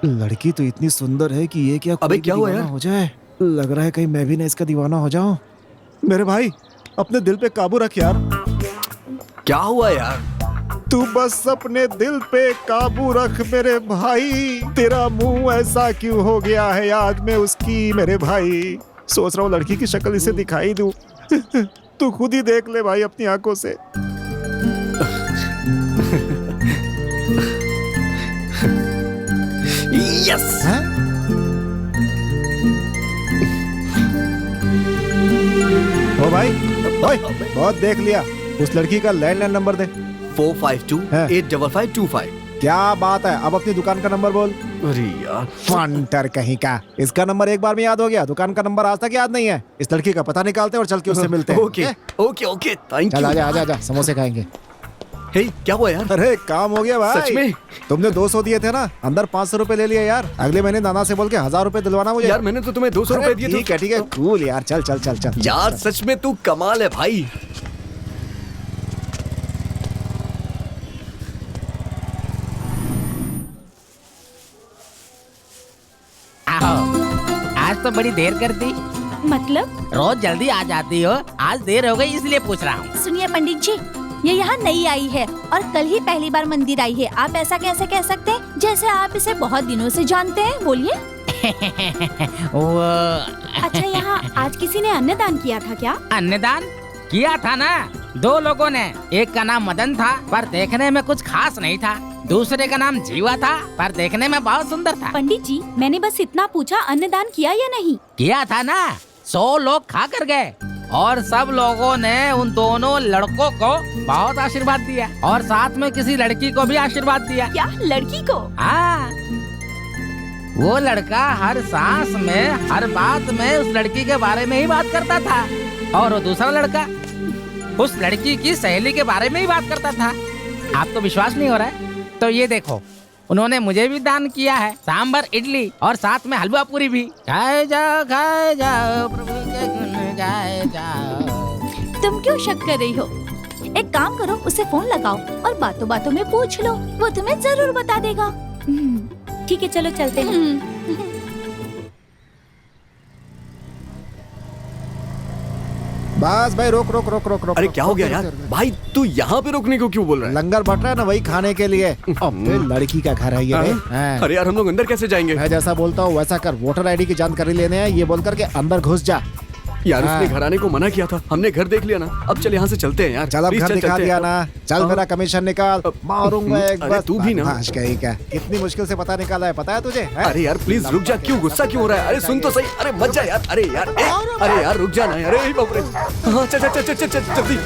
लड़की तो इतनी सुंदर है कि ये क्या अबे क्या हुआ यार? हो जाए। लग रहा है कहीं मैं भी ना इसका दीवाना हो जाऊं। मेरे भाई अपने दिल पे काबू रख यार। क्या हुआ यार? तू बस अपने दिल पे काबू रख मेरे भाई। तेरा मुंह ऐसा क्यों हो गया है याद में उसकी मेरे भाई। सोच रहा हूँ लड़की की शक्ल इसे दिखाई दूं। तू खुद ही देख ले भाई अपनी आंखों से। यस। ओ भाई, ओए, बहुत देख लिया। उस लड़की का लैंडलाइन नंबर दे। 452-85525। क्या बात है, अब अपनी दुकान का नंबर बोल। अरे यार फंटर कहीं का। इसका नंबर एक बार में याद हो गया, दुकान का नंबर आज तक याद नहीं है। इस लड़की का पता निकालते और चल के उससे मिलते हैं। ओके थैंक चल यू। आजा समोसे खाएंगे। हे क्या हुआ यार? अरे काम हो गया भाई। सच में? तुमने 200 दिए थे ना, अंदर 500 रुपए ले लिए यार। अगले महीने नाना से बोल के 1000 रुपए दिलवाना मुझे। यार मैंने तो तुम्हें 200 रुपए दिए थे। ठीक है कूल यार। चल यार सच में तू कमाल है भाई। आज तो बड़ी देर कर दी। मतलब? रोज जल्दी आ जाती हो, आज देर हो गई इसलिए पूछ रहा हूँ। सुनिए पंडित जी, ये यहाँ नई आई है और कल ही पहली बार मंदिर आई है। आप ऐसा कैसे कह सकते हैं जैसे आप इसे बहुत दिनों से जानते हैं? बोलिए। वो अच्छा, यहाँ आज किसी ने अन्नदान किया था क्या? अन्नदान किया था ना, 2 लोगों ने। एक का नाम मदन था पर देखने में कुछ खास नहीं था, दूसरे का नाम जीवा था पर देखने में बहुत सुंदर था। पंडित जी, मैंने बस इतना पूछा, अन्नदान किया या नहीं? किया था ना, 100 लोग खा कर गए और सब लोगों ने उन दोनों लड़कों को बहुत आशीर्वाद दिया और साथ में किसी लड़की को भी आशीर्वाद दिया। क्या, लड़की को? हाँ, वो लड़का हर सांस में हर बात में उस लड़की के बारे में ही बात करता था और वो दूसरा लड़का उस लड़की की सहेली के बारे में ही बात करता था। आपको विश्वास नहीं हो रहा है तो ये देखो, उन्होंने मुझे भी दान किया है सांबर इडली और साथ में हलवा पूरी भी। खाए जाओ प्रभु के गुण गाए जाओ। तुम क्यों शक कर रही हो? एक काम करो, उसे फोन लगाओ और बातों बातों में पूछ लो, वो तुम्हें जरूर बता देगा। ठीक है, चलो चलते हैं। बस भाई रोक। अरे क्या हो गया यार? भाई तू यहाँ पे रोकने को क्यों बोल रहा है? लंगर बट रहा है ना, वही खाने के लिए। अपने लड़की का घर है ये। हाँ। अरे यार हम लोग अंदर कैसे जाएंगे? मैं जैसा बोलता हूँ वैसा कर। वोटर आईडी की जानकारी लेने हैं, ये बोल करके अंदर घुस जा। यार हाँ। उसने घर आने को मना किया था, हमने घर देख लिया ना। अब चल यहाँ से चलते हैं यार। चल अब Please, घर चल दिखा चलते दिया हैं। ना, चल हाँ। मेरा कमीशन निकाल, मारूंगा एक अरे बस। तू भी ना। बदमाश कहीं का, कितनी मुश्किल से पता निकाला है, पता है तुझे? हैं? अरे यार प्लीज रुक जा, क्यों गुस्सा क्यों हो रहा है? अरे सुन तो सही, अरे मत जा यार। अरे यार अरे यार रुक जा ना। अरे बाप रे। हाँ चल चल चल चल चल जल्दी।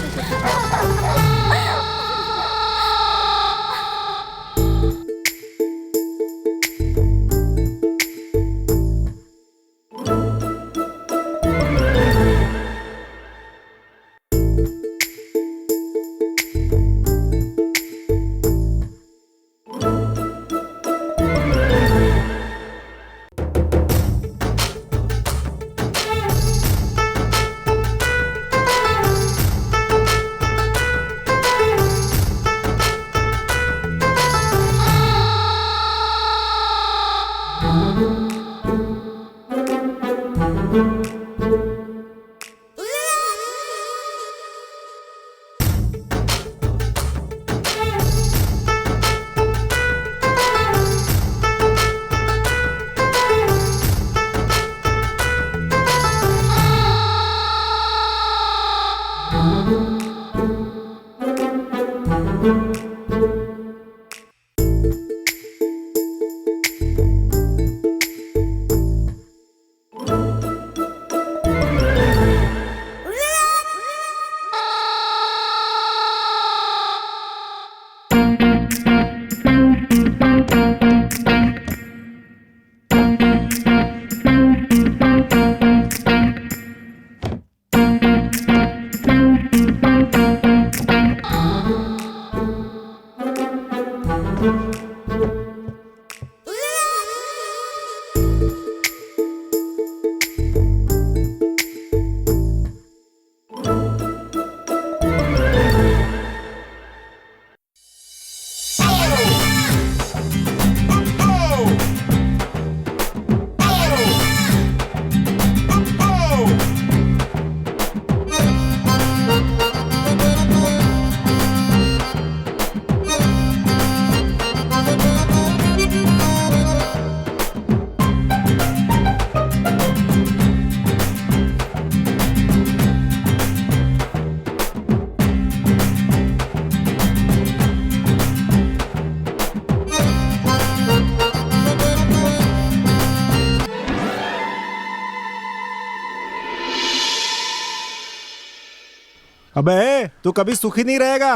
अबे तू कभी सुखी नहीं रहेगा।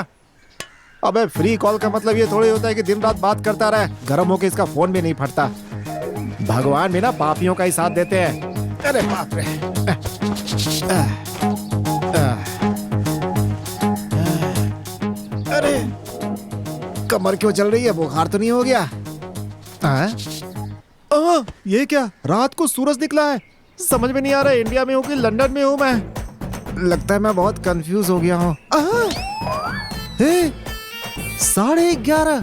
अबे फ्री कॉल का मतलब ये थोड़ी होता है कि दिन रात बात करता रहे, गर्म होके इसका फोन भी नहीं फटता। भगवान भी ना पापियों का ही साथ देते हैं। अरे बाप रे। अरे कमर क्यों चल रही है, बुखार तो नहीं हो गया? ये क्या, रात को सूरज निकला है? समझ में नहीं आ रहा है इंडिया में हूँ कि लंदन में हूँ मैं। लगता है मैं बहुत कंफ्यूज हो गया हूँ। 11:30।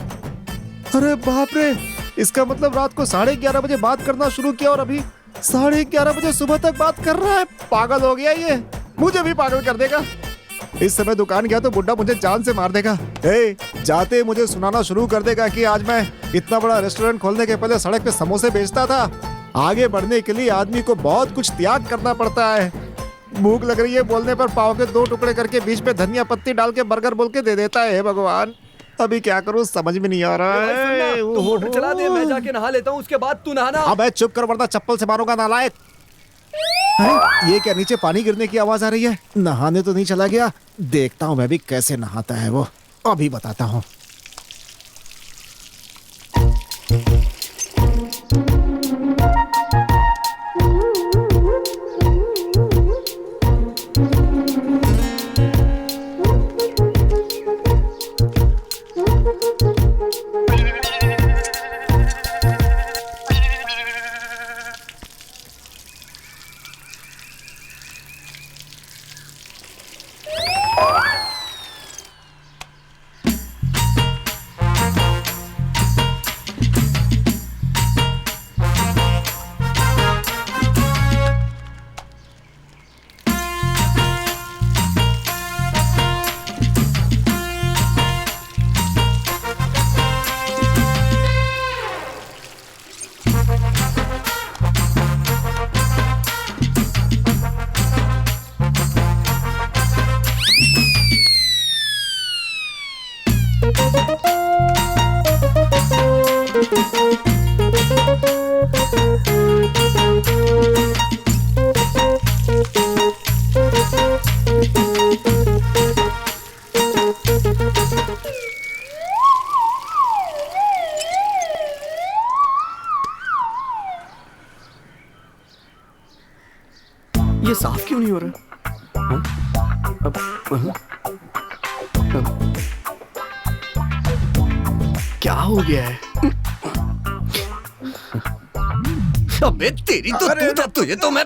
अरे बाप रे, इसका मतलब रात को 11:30 बजे बात करना शुरू किया और अभी 11:30 बजे सुबह तक बात कर रहा है। पागल हो गया ये, मुझे भी पागल कर देगा। इस समय दुकान गया तो बुड्ढा मुझे जान से मार देगा। जाते ही मुझे सुनाना शुरू कर देगा कि आज मैं इतना बड़ा रेस्टोरेंट खोलने के पहले सड़क पे समोसे बेचता था। आगे बढ़ने के लिए आदमी को बहुत कुछ त्याग करना पड़ता है। भूख लग रही है बोलने पर पाव के 2 टुकड़े करके बीच में धनिया पत्ती डाल के बर्गर बोल के दे देता है। भगवान, अभी क्या करूं समझ में नहीं आ रहा है। तू मोटर चला दे, मैं जाके नहा लेता हूँ, उसके बाद तू नहाना। अबे चुप कर वरना चप्पल से मारूंगा नालायक। ये क्या, नीचे पानी गिरने की आवाज आ रही है? नहाने तो नहीं चला गया? देखता हूँ मैं भी कैसे नहाता है वो, अभी बताता हूँ। ये साफ क्यों नहीं हो रहा? हाँ? हाँ? क्या हो गया है? अबे तेरी तो तुझे तो मैं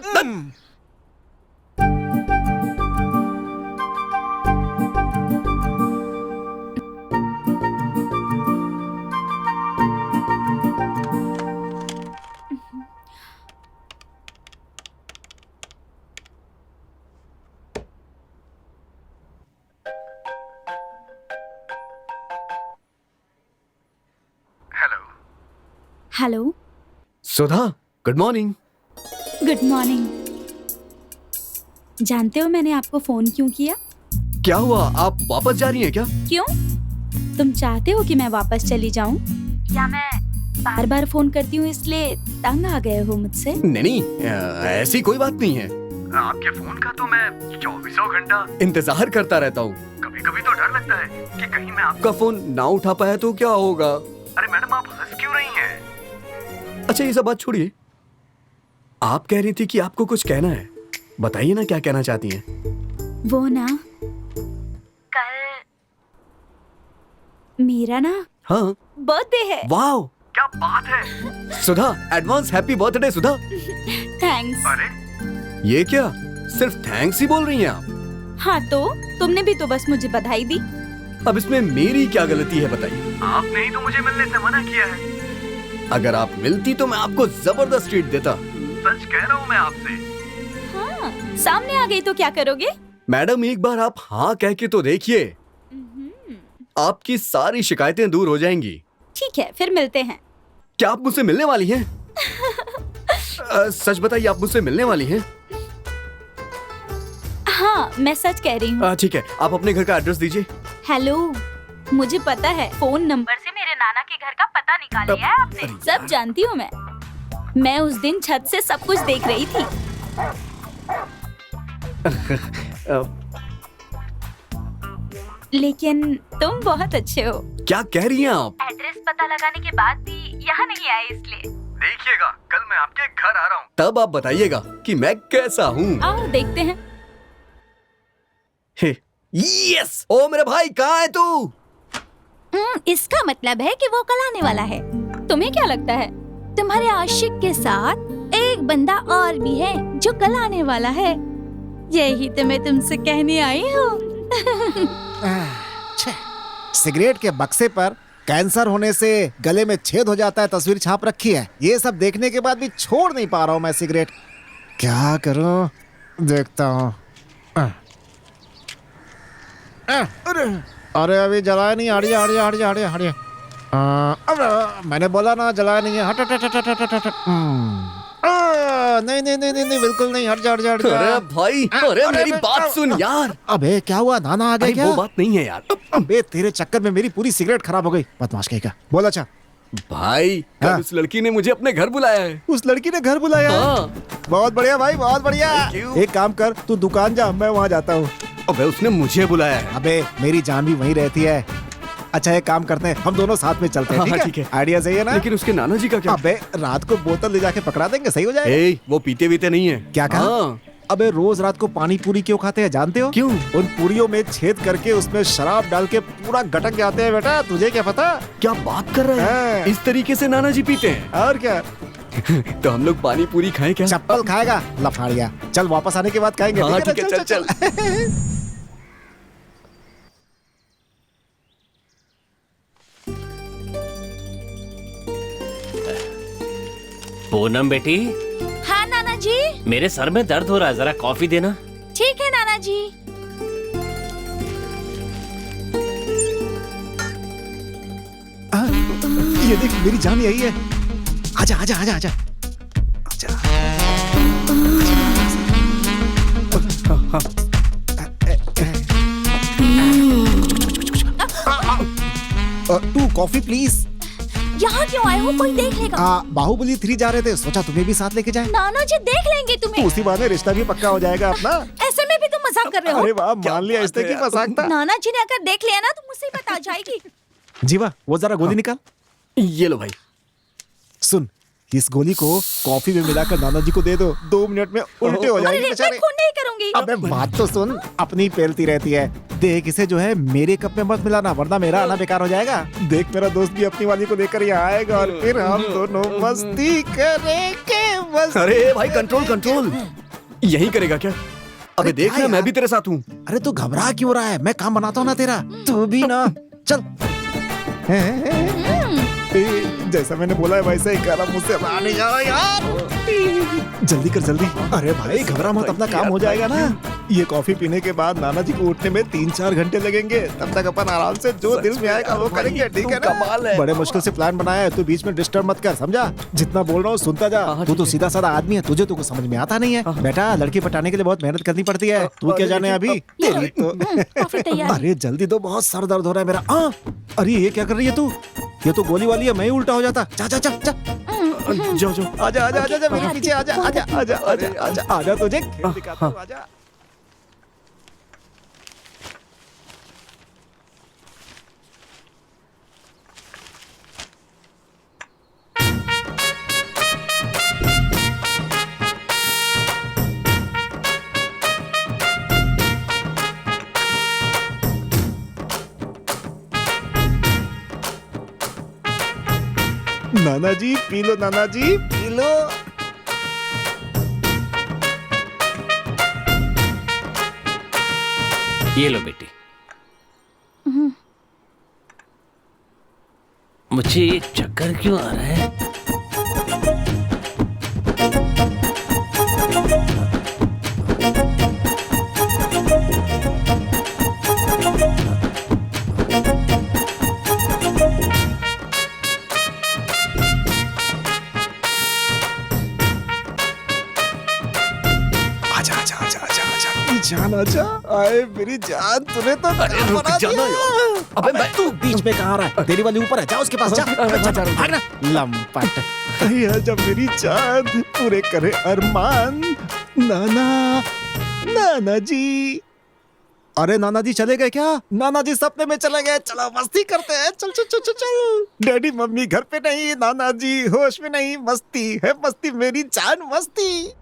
हेलो। सुधा, गुड मॉर्निंग। Good morning. जानते हो मैंने आपको फोन क्यों किया? क्या हुआ, आप वापस जा रही हैं क्या? क्यों? तुम चाहते हो कि मैं वापस चली जाऊं? या मैं बार बार फोन करती हूँ इसलिए तंग आ गए हो मुझसे? नहीं, ऐसी कोई बात नहीं है। आपके फोन का तो मैं 24 घंटा इंतजार करता रहता हूँ। कभी कभी तो डर लगता है कि कहीं मैं आपका फोन ना उठा पाया तो क्या होगा। अरे मैडम, आप हंस क्यों रही हैं? अच्छा ये सब बात छोड़िए, आप कह रही थी कि आपको कुछ कहना है, बताइए ना क्या कहना चाहती हैं। वो ना, कल मेरा ना हाँ बर्थडे है। वाह क्या बात है। सुधा, एडवांस हैप्पी बर्थडे सुधा। थैंक्स। अरे ये क्या, सिर्फ थैंक्स ही बोल रही हैं आप? हाँ तो तुमने भी तो बस मुझे बधाई दी। अब इसमें मेरी क्या गलती है बताइए? आपने ही तो मुझे मिलने से मना किया है। अगर आप मिलती तो मैं आपको जबरदस्त ट्रीट देता। सच कह रहा हूँ मैं आपसे। हाँ, सामने आ गई तो क्या करोगे? मैडम एक बार आप हाँ कह के तो देखिए, आपकी सारी शिकायतें दूर हो जाएंगी। ठीक है, फिर मिलते हैं। क्या आप मुझसे मिलने वाली हैं? सच बताइए, आप मुझसे मिलने वाली हैं? हाँ, मैं सच कह रही हूँ। ठीक है, आप अपने घर का एड्रेस दीजिए। हेलो, मुझे पता है फोन नंबर से मेरे नाना के घर का पता निकाल लिया है आपने। सब जानती हूँ मैं उस दिन छत से सब कुछ देख रही थी। लेकिन तुम बहुत अच्छे हो। क्या कह रही हैं आप? एड्रेस पता लगाने के बाद भी यहाँ नहीं आए इसलिए। देखिएगा, कल मैं आपके घर आ रहा हूँ, तब आप बताइएगा कि मैं कैसा हूँ। आओ देखते हैं। यस, ओ मेरे भाई कहाँ है तू? इसका मतलब है कि वो कल आने वाला है। तुम्हें क्या लगता है? तुम्हारे आशिक के साथ एक बंदा और भी है जो कल आने वाला है। यही तो मैं तुमसे कहने आई हूँ। सिगरेट के बक्से पर कैंसर होने से गले में छेद हो जाता है तस्वीर छाप रखी है। ये सब देखने के बाद भी छोड़ नहीं पा रहा हूँ मैं सिगरेट। क्या करूँ, देखता हूँ। अरे अभी जलाया नहीं, हटिया हटिया हटिया हटिया हटिया। अब मैंने बोला ना जलाया नहीं है। हट हट हट हट हट हट। नहीं नहीं नहीं नहीं बिल्कुल नहीं, हट जा हट जा हट जा। अरे भाई, अरे मेरी बात सुन यार। अबे क्या हुआ, नाना आ गए क्या? वो बात नहीं है यार। अबे तेरे चक्कर में मेरी पूरी सिगरेट खराब हो गई, बदमाश कहीं का। बोल। अच्छा भाई, कल उस लड़की ने मुझे अपने घर बुलाया है। उस लड़की ने घर बुलाया है? हाँ। बहुत बढ़िया भाई, बहुत बढ़िया। एक काम कर, तू दुकान जा, मैं वहाँ जाता हूँ। अबे उसने मुझे बुलाया है। अबे मेरी जान भी वहीं रहती है। अच्छा एक काम करते हैं, हम दोनों साथ में चलते हैं। हाँ, ठीक है? आइडिया सही है ना? लेकिन उसके नाना जी का क्या? अबे रात को बोतल ले जाके पकड़ा देंगे, सही हो जाएगा। ए, वो पीते वीते नहीं है। क्या कहा? हाँ। अबे रोज रात को पानी पूरी क्यों खाते हैं जानते हो? क्यों? उन पूरियों में छेद करके उसमें शराब डाल के पूरा गटक जाते हैं बेटा, तुझे क्या पता? क्या बात कर रहे हैं? इस तरीके से नाना जी पीते हैं? और क्या। तो हम लोग पानी पूरी खाएं क्या? चप्पल खाएगा लफाड़िया। चल वापस आने के बाद खाएंगे। हाँ ठीक है, चल। पूनम बेटी। हाँ नाना जी। मेरे सर में दर्द हो रहा है, जरा कॉफी देना। ठीक है नाना जी। ये देख मेरी जान यही है। आजा आजा आजा आजा आजा। 2 कॉफी प्लीज। यहाँ क्यों आए हो? कोई देख लेगा। बाहुबली 3 जा रहे थे, सोचा तुम्हें भी साथ लेके जाए। नाना जी देख लेंगे तुम्हें। उसी बहाने रिश्ता भी पक्का हो जाएगा अपना। ऐसे में भी तुम मजाक कर रहे हो? अरे वाह, मान लिया रिश्ते की मजाक था। नाना जी ने अगर देख लिया ना तो मुझसे ही पता जाएगी। जीवा, वो जरा गोली निकाल। ये लो भाई। सुन, इस गोली को कॉफी में मिलाकर नाना जी को दे दो, 2 मिनट में उल्टे हो जाएंगे मैं बेचारे। खून नहीं करूंगी। अबे बात तो सुन, अपनी पेलती रहती है। देख, इसे जो है मेरे कप में मत मिलाना, वरना मेरा आना बेकार हो जाएगा। देख, मेरा दोस्त भी अपनी वाली को लेकर यहाँ आएगा और फिर हम दोनों मस्ती करेंगे। मस्ती। अरे भाई, कंट्रोल कंट्रोल। यही करेगा क्या? अबे देख ना, क्या मैं यार? भी तेरे साथ हूँ। अरे तू घबरा क्यों रहा है? मैं काम बनाता हूँ ना तेरा, तू भी ना। चल। जैसा मैंने बोला है वैसा ही करा, मुझसे रहा नहीं जा रहा यार। जल्दी कर जल्दी। अरे भाई घबरा मत, अपना काम हो जाएगा ना। ये कॉफी पीने के बाद नाना जी को उठने में 3-4 घंटे लगेंगे। तब तक अपन आराम से जो दिल में आएगा वो करेंगे, ठीक है ना? बड़े मुश्किल से प्लान बनाया है, तू बीच में डिस्टर्ब मत कर, समझा? जितना बोल रहा हूँ सुनता जा। तू तो सीधा साधा आदमी है, तुझे तो कुछ समझ में आता नहीं है। बेटा, लड़की पटाने के लिए बहुत मेहनत करनी पड़ती है। तू क्या जाने अभी तेरी तो। कॉफी तैयार। अरे जल्दी दो, बहुत सर दर्द हो रहा है मेरा। अरे ये क्या कर रही है तू? ये तो गोली वाली है, मैं ही उल्टा हो जाता। जा जा जा जा। जाओ जाओ। आजा आजा आजा आजा, मेरे पीछे आजा आजा आजा आजा आजा आजा, तुझे खेल दिखाता हूँ, आजा। नाना जी पी लो, नाना जी पी लो। ये लो बेटी। मुझे ये चक्कर क्यों आ रहा है? जान आजा, आए मेरी जान, तूने तो क्या बना दिया। अबे मैं, तू बीच में कहाँ रहा है? तेरी वाली ऊपर है, जा उसके पास जा। भाग ना लंपट। आजा मेरी जान, पूरे करे अरमान। नाना, नाना जी। अरे नाना जी चले गए क्या? नाना जी सपने में चले गए। चलो मस्ती करते हैं, चल चल चल चल चल। डैडी मम्मी घर पे नहीं, नाना जी होश में नहीं। मस्ती है मस्ती, मेरी जान मस्ती।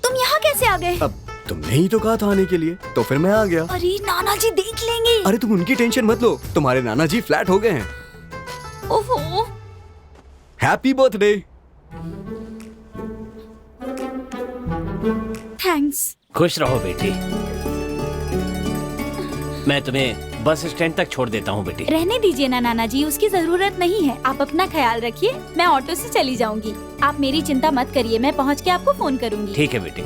तुम यहाँ कैसे आ गए? अब तुमने ही तो कहा था आने के लिए, तो फिर मैं आ गया। अरे नाना जी देख लेंगे। अरे तुम उनकी टेंशन मत लो, तुम्हारे नाना जी फ्लैट हो गए हैं। ओहो। Happy birthday. थैंक्स। खुश रहो बेटी। मैं तुम्हें बस स्टैंड तक छोड़ देता हूँ बेटी। रहने दीजिए ना नाना जी, उसकी जरूरत नहीं है। आप अपना ख्याल रखिए, मैं ऑटो से चली जाऊंगी। आप मेरी चिंता मत करिए, मैं पहुँच के आपको फोन करूंगी। ठीक है बेटी,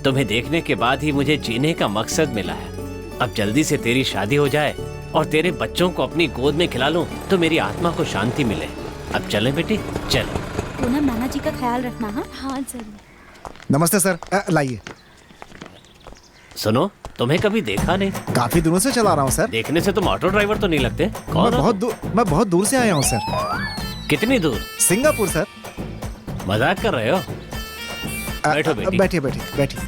तुम्हें देखने के बाद ही मुझे जीने का मकसद मिला है। अब जल्दी से तेरी शादी हो जाए और तेरे बच्चों को अपनी गोद में खिला लूं तो मेरी आत्मा को शांति मिले। अब चले बेटी, चलो। पूनम, नाना जी का ख्याल रखना। हाँ हाँ जरूर। नमस्ते सर, लाइए। सुनो, तुम्हें कभी देखा नहीं। काफी दिनों से चला रहा हूँ सर। देखने से तुम ऑटो ड्राइवर तो नहीं लगते। कौन हो? मैं बहुत दूर से आया हूँ सर। कितनी दूर? Singapore sir. मजाक कर रहे हो? बैठो बेटी। बैठिए बैठिए बैठिए।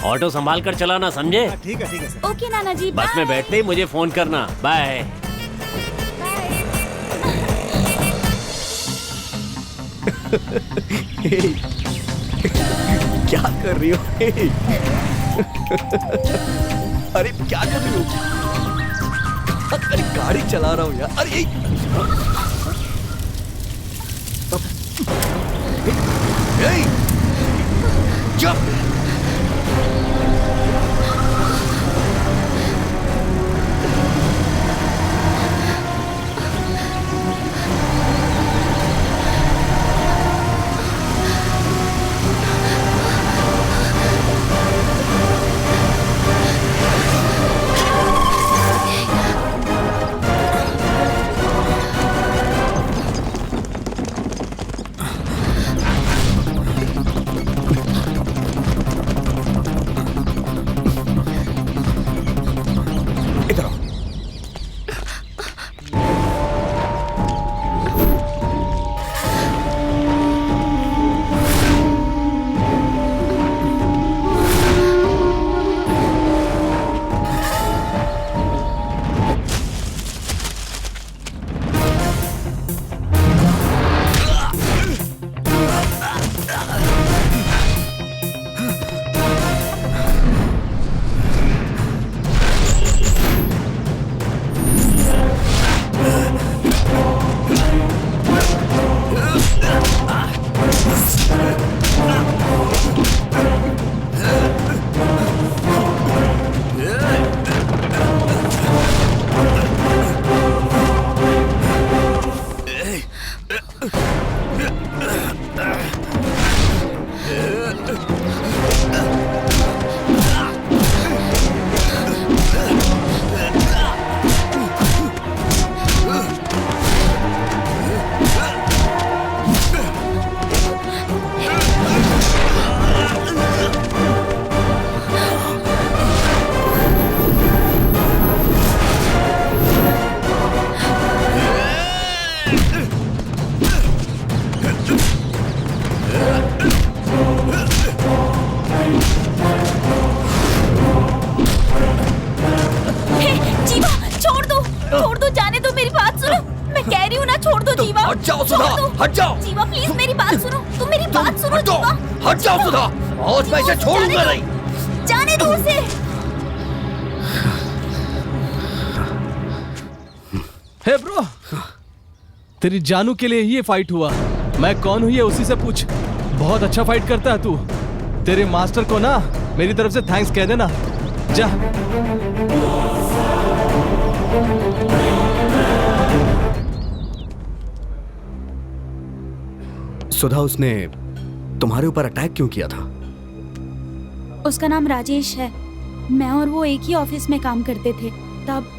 ऑटो संभाल कर चलाना, समझे? ठीक है सर। ओके नाना जी, बस में बैठते ही मुझे फोन करना। बाय। क्या कर रही हो? अरे क्या कर रही हो? अरे गाड़ी चला रहा हूँ यार। अरे चुप। हट जाओ सुधा, हट जाओ। जीवा प्लीज मेरी बात सुनो, तुम मेरी बात सुनो हटो, जीवा। हट जाओ सुधा, आज मैं इसे छोड़ूंगा नहीं। जाने दो उसे। हे ब्रो, तेरी जानू के लिए ही ये फाइट हुआ। मैं कौन हूँ ये उसी से पूछ। बहुत अच्छा फाइट करता है तू। तेरे मास्टर को ना मेरी तरफ से थैंक्स कह देना। जा। सुधा, उसने तुम्हारे ऊपर अटैक क्यों किया था? उसका नाम राजेश है। मैं और वो एक ही ऑफिस में काम करते थे। तब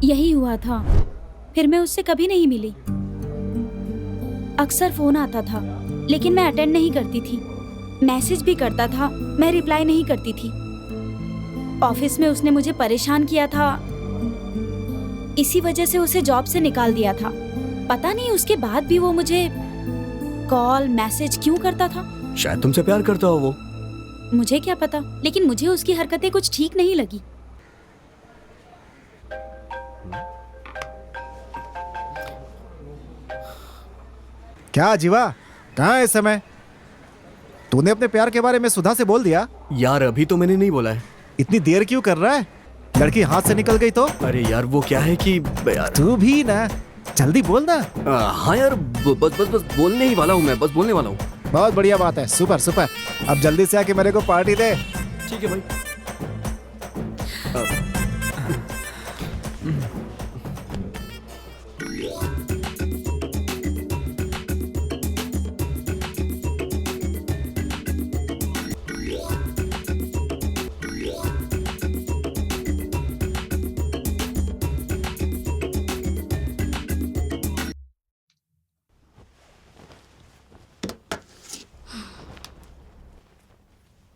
यही हुआ था। फिर मैं उससे कभी नहीं मिली। अक्सर फोन आता था लेकिन मैं अटेंड नहीं करती थी। मैसेज भी करता था, मैं रिप्लाई नहीं करती थी। ऑफिस में उसने मुझे परेशान किया था। इसी वजह से उसे जॉब से निकाल दिया था। पता नहीं उसके बाद भी वो मुझे कॉल मैसेज क्यों करता था। शायद तुमसे प्यार करता हो वो। मुझे क्या पता, लेकिन मुझे उसकी हरकतें कुछ ठीक नहीं लगी। क्या जीवा, कहाँ है इस समय? तूने अपने प्यार के बारे में सुधा से बोल दिया? यार अभी तो मैंने नहीं बोला है। इतनी देर क्यों कर रहा है? लड़की हाथ से निकल गई तो? अरे यार वो क्या है कि यार तू भी ना, जल्दी बोल ना। हाँ यार, बस बोलने ही वाला हूँ मैं, बस बोलने वाला हूँ। बहुत बढ़िया बात है, सुपर सुपर। अब जल्दी से आके मेरे को पार्टी दे। ठीक है भाई।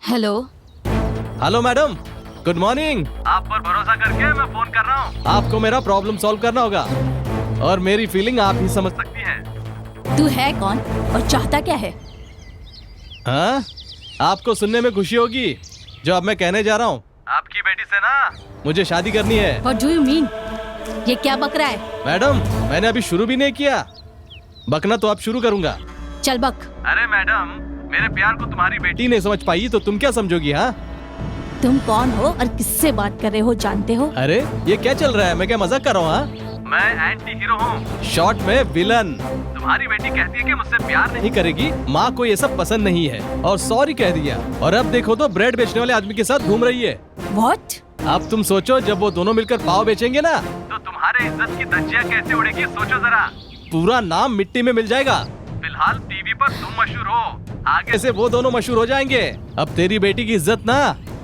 Hello. Hello madam, good morning. आप पर भरोसा करके मैं फोन कर रहा हूँ। आपको मेरा प्रॉब्लम सॉल्व करना होगा और मेरी फीलिंग आप ही समझ सकती हैं। तू है कौन और चाहता क्या है? हाँ, आपको सुनने में खुशी होगी जो अब मैं कहने जा रहा हूँ। आपकी बेटी से ना मुझे शादी करनी है। What do you mean? ये क्या बक रहा है? मैडम, मैंने अभी शुरू भी नहीं किया। बकना तो अब शुरू करूंगा। चल बक। अरे मैडम, मेरे प्यार को तुम्हारी बेटी नहीं समझ पाई तो तुम क्या समझोगी? हाँ, तुम कौन हो और किससे बात कर रहे हो जानते हो? अरे ये क्या चल रहा है? मैं क्या मजाक कर रहा हूँ? हाँ, मैं एंटी हीरो हूँ, शॉर्ट में विलन। तुम्हारी बेटी कहती है कि मुझसे प्यार नहीं करेगी, माँ को ये सब पसंद नहीं है और सॉरी कह दिया। और अब देखो तो ब्रेड बेचने वाले आदमी के साथ घूम रही है। What? अब तुम सोचो, जब वो दोनों मिलकर पाव बेचेंगे ना तो तुम्हारे इज्जत की धज्जियाँ कैसे उड़ेगी, सोचो जरा। पूरा नाम मिट्टी में मिल जाएगा। फिलहाल टीवी पर तुम मशहूर हो, आगे से वो दोनों मशहूर हो जाएंगे। अब तेरी बेटी की इज्जत ना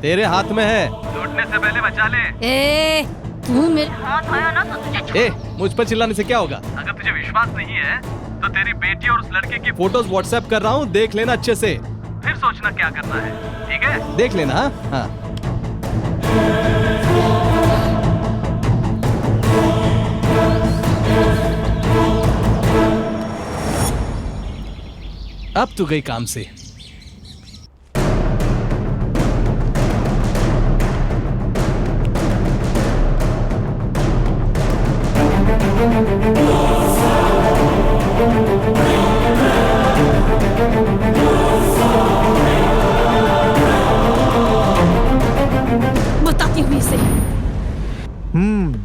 तेरे हाथ में है, लूटने से पहले बचा ले। ए, तू मेरे हाथ आया ना तो तुझे। मुझ पर चिल्लाने से क्या होगा? अगर तुझे विश्वास नहीं है तो तेरी बेटी और उस लड़के की फोटोज व्हाट्सएप कर रहा हूँ, देख लेना अच्छे से, फिर सोचना क्या करना है। ठीक है, देख लेना। हाँ, अब तू गई काम से। बताती हुई से।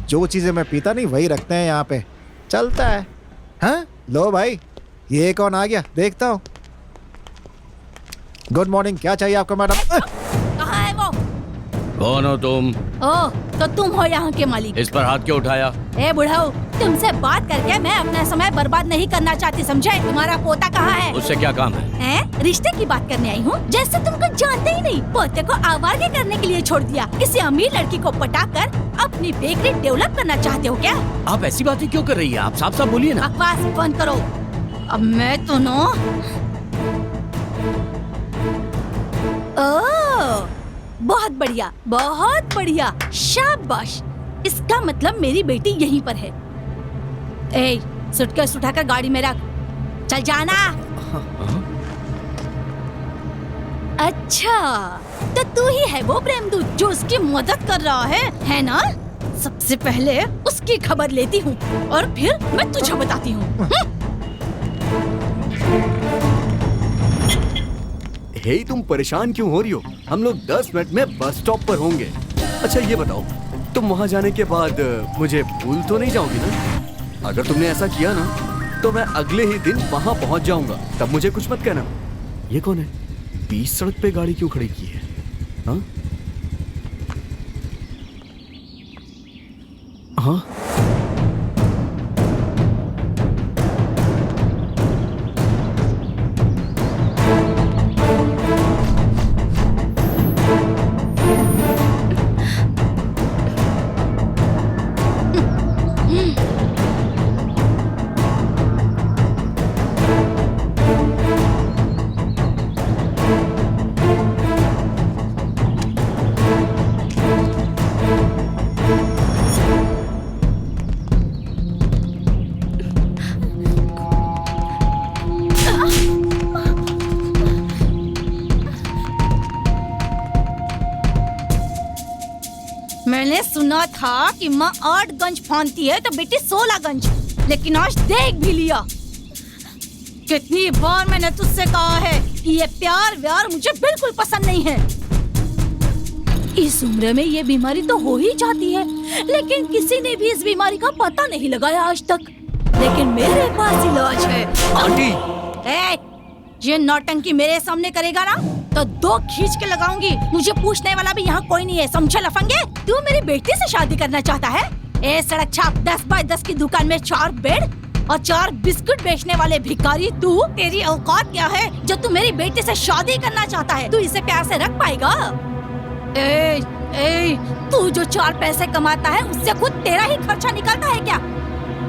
जो चीजें मैं पीता नहीं वही रखते हैं यहाँ पे, चलता है। हाँ लो भाई, ये कौन आ गया देखता हूँ। गुड मॉर्निंग, क्या चाहिए आपको मैडम? कहाँ है वो? कौन हो तुम? ओ, तो तुम हो यहाँ के मालिक? इस पर हाथ क्यों उठाया? ए बुढ़ाऊ, तुमसे बात करके मैं अपना समय बर्बाद नहीं करना चाहती, समझे? तुम्हारा पोता कहाँ है? उससे क्या काम है? रिश्ते की बात करने आई हूँ, जैसे तुम कुछ जानते ही नहीं। पोते को आवागे करने के लिए छोड़ दिया, किसी अमीर लड़की को पटाकर अपनी बेकरी डेवलप करना चाहते हो क्या? आप ऐसी बातें क्यों कर रही है? आप साफ साफ बोलिए ना। बकवास बंद करो। अब मैं तो नो। ओह, बहुत बढ़िया, बहुत बढ़िया, शाबाश। इसका मतलब मेरी बेटी यहीं पर है। ए, सूटकेस उठाकर गाड़ी में रख, चल जाना। अच्छा, तो तू ही है वो प्रेमदूत जो उसकी मदद कर रहा है ना? सबसे पहले उसकी खबर लेती हूँ और फिर मैं तुझे बताती हूँ। हे, तुम परेशान क्यों हो रही हो? हम लोग 10 मिनट में बस स्टॉप पर होंगे। अच्छा ये बताओ, तुम वहाँ जाने के बाद मुझे भूल तो नहीं जाओगी ना? अगर तुमने ऐसा किया ना तो मैं अगले ही दिन वहाँ पहुँच जाऊंगा, तब मुझे कुछ मत कहना। ये कौन है? बीच सड़क पे गाड़ी क्यों खड़ी की है? हाँ हाँ, मैंने सुना था कि माँ 8 गंज फांदती है तो बेटी 16 गंज, लेकिन आज देख भी लिया। कितनी बार मैंने तुझसे कहा है कि ये प्यार व्यार मुझे बिल्कुल पसंद नहीं है। इस उम्र में ये बीमारी तो हो ही जाती है, लेकिन किसी ने भी इस बीमारी का पता नहीं लगाया आज तक। लेकिन मेरे पास इलाज है। आंटी, ये नौटंकी मेरे सामने करेगा ना तो 2 खींच के लगाऊंगी। मुझे पूछने वाला भी यहाँ कोई नहीं है, समझे लफंगे? तू मेरी बेटी से शादी करना चाहता है? ए सड़क छाप 10 बाय 10 की दुकान में 4 बेड और 4 बिस्कुट बेचने वाले भिखारी तू, तेरी औकात क्या है जो तू मेरी बेटी से शादी करना चाहता है? तू इसे प्यार से रख पाएगा? तू जो 4 पैसे कमाता है उससे खुद तेरा ही खर्चा निकलता है क्या?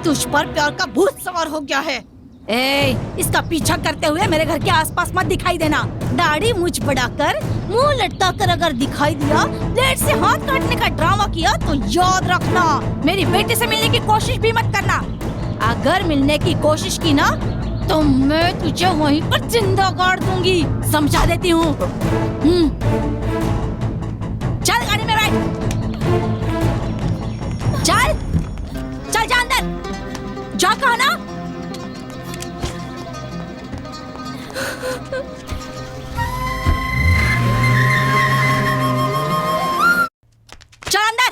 तुझ पर प्यार का भूत सवार हो गया है। इसका पीछा करते हुए मेरे घर के आसपास मत दिखाई देना। दाढ़ी मुझ बढ़ाकर मुंह लटकाकर अगर दिखाई दिया, ब्लेड से हाथ काटने का ड्रामा किया तो याद रखना, मेरी बेटी से मिलने की कोशिश भी मत करना। अगर मिलने की कोशिश की ना तो मैं तुझे वहीं पर जिंदा गाड़ दूंगी, समझा देती हूँ। चल गाड़ी में बैठ, चल चल जा अंदर जा, कहा ना। चल अंदर।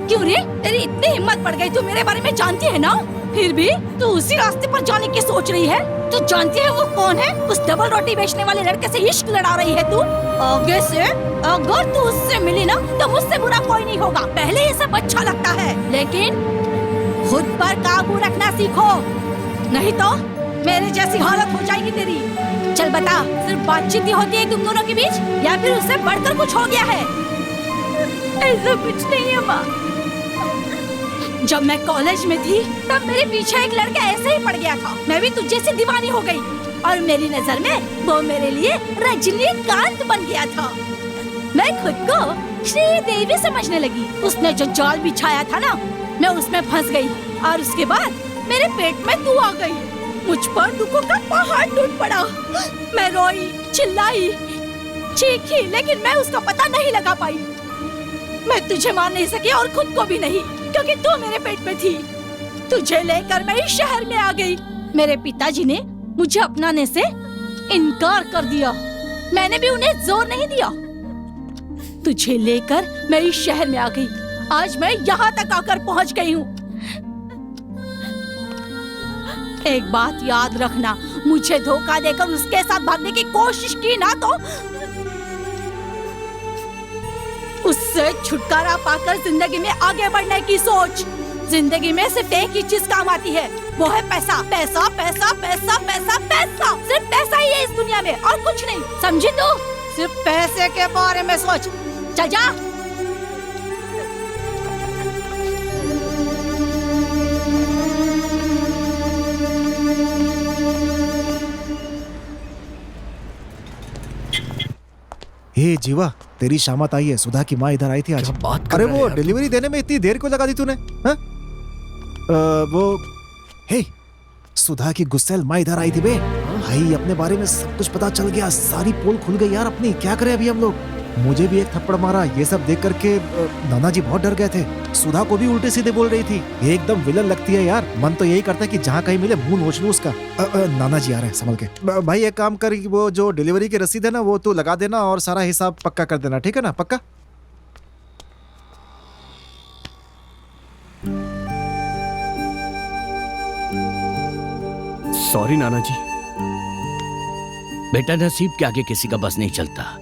क्यों रे, तेरी इतनी हिम्मत पड़ गई? तू मेरे बारे में जानती है ना, फिर भी तू उसी रास्ते पर जाने की सोच रही है। तू जानती है वो कौन है? उस डबल रोटी बेचने वाले लड़के से इश्क लड़ा रही है तू। आगे से अगर तू उससे मिली ना तो मुझसे बुरा कोई नहीं होगा। पहले ये सब अच्छा लगता है, लेकिन खुद पर काबू रखना सीखो, नहीं तो मेरे जैसी हालत हो जाएगी तेरी। चल बता, सिर्फ बातचीत ही होती है तुम दोनों के बीच या फिर उससे बढ़कर कुछ हो गया है? ऐसा कुछ नहीं है माँ। जब मैं कॉलेज में थी तब मेरे पीछे एक लड़का ऐसे ही पड़ गया था। मैं भी तुझे से दीवानी हो गई और मेरी नजर में वो मेरे लिए रजनीकांत बन गया था। मैं खुद को श्रीदेवी समझने लगी। उसने जो जाल बिछाया था ना, मैं उसमें फंस गई और उसके बाद मेरे पेट में तू आ गई। मुझ पर दुखों का पहाड़ टूट पड़ा। मैं रोई, चिल्लाई, चीखी, लेकिन मैं उसका पता नहीं लगा पाई। मैं तुझे मार नहीं सकी और खुद को भी नहीं, क्योंकि तू मेरे पेट में थी। तुझे लेकर मैं इस शहर में आ गई। मेरे पिताजी ने मुझे अपनाने से इनकार कर दिया। मैंने भी उन्हें जोर नहीं दिया। तुझे लेकर मैं इस शहर में आ गई। आज मैं यहाँ तक आकर पहुँच गई हूँ। एक बात याद रखना, मुझे धोखा देकर उसके साथ भागने की कोशिश की ना तो उससे छुटकारा पाकर जिंदगी में आगे बढ़ने की सोच। जिंदगी में सिर्फ एक ही चीज काम आती है, वो है पैसा। पैसा पैसा पैसा पैसा पैसा, सिर्फ पैसा ही है इस दुनिया में और कुछ नहीं, समझी तू? सिर्फ पैसे के बारे में सोच। चल जा। हे जीवा, तेरी शामत आई है। सुधा की माँ इधर आई थी आज। क्या बात कर अरे रहा है वो यार? डिलीवरी देने में इतनी देर क्यों लगा दी तूने? हाँ? वो हे, सुधा की गुस्सेल माँ इधर आई थी बे। भाई अपने बारे में सब कुछ पता चल गया, सारी पोल खुल गई यार अपनी। क्या करें अभी हम लोग? मुझे भी एक थप्पड़ मारा। ये सब देख करके नाना जी बहुत डर गए थे। सुधा को भी उल्टे सीधे बोल रही थी। ये एकदम विलन लगती है यार। मन तो यही करता है कि जहाँ कहीं मिले मुंह नोच लूं उसका। नाना जी आ रहे हैं, संभल के। भाई एक काम कर, वो जो डिलीवरी की रसीद है ना वो तू लगा देना और सारा हिसाब पक्का कर देना, ठीक है ना? पक्का? सॉरी नाना जी। बेटा, नसीब के आगे किसी का बस नहीं चलता।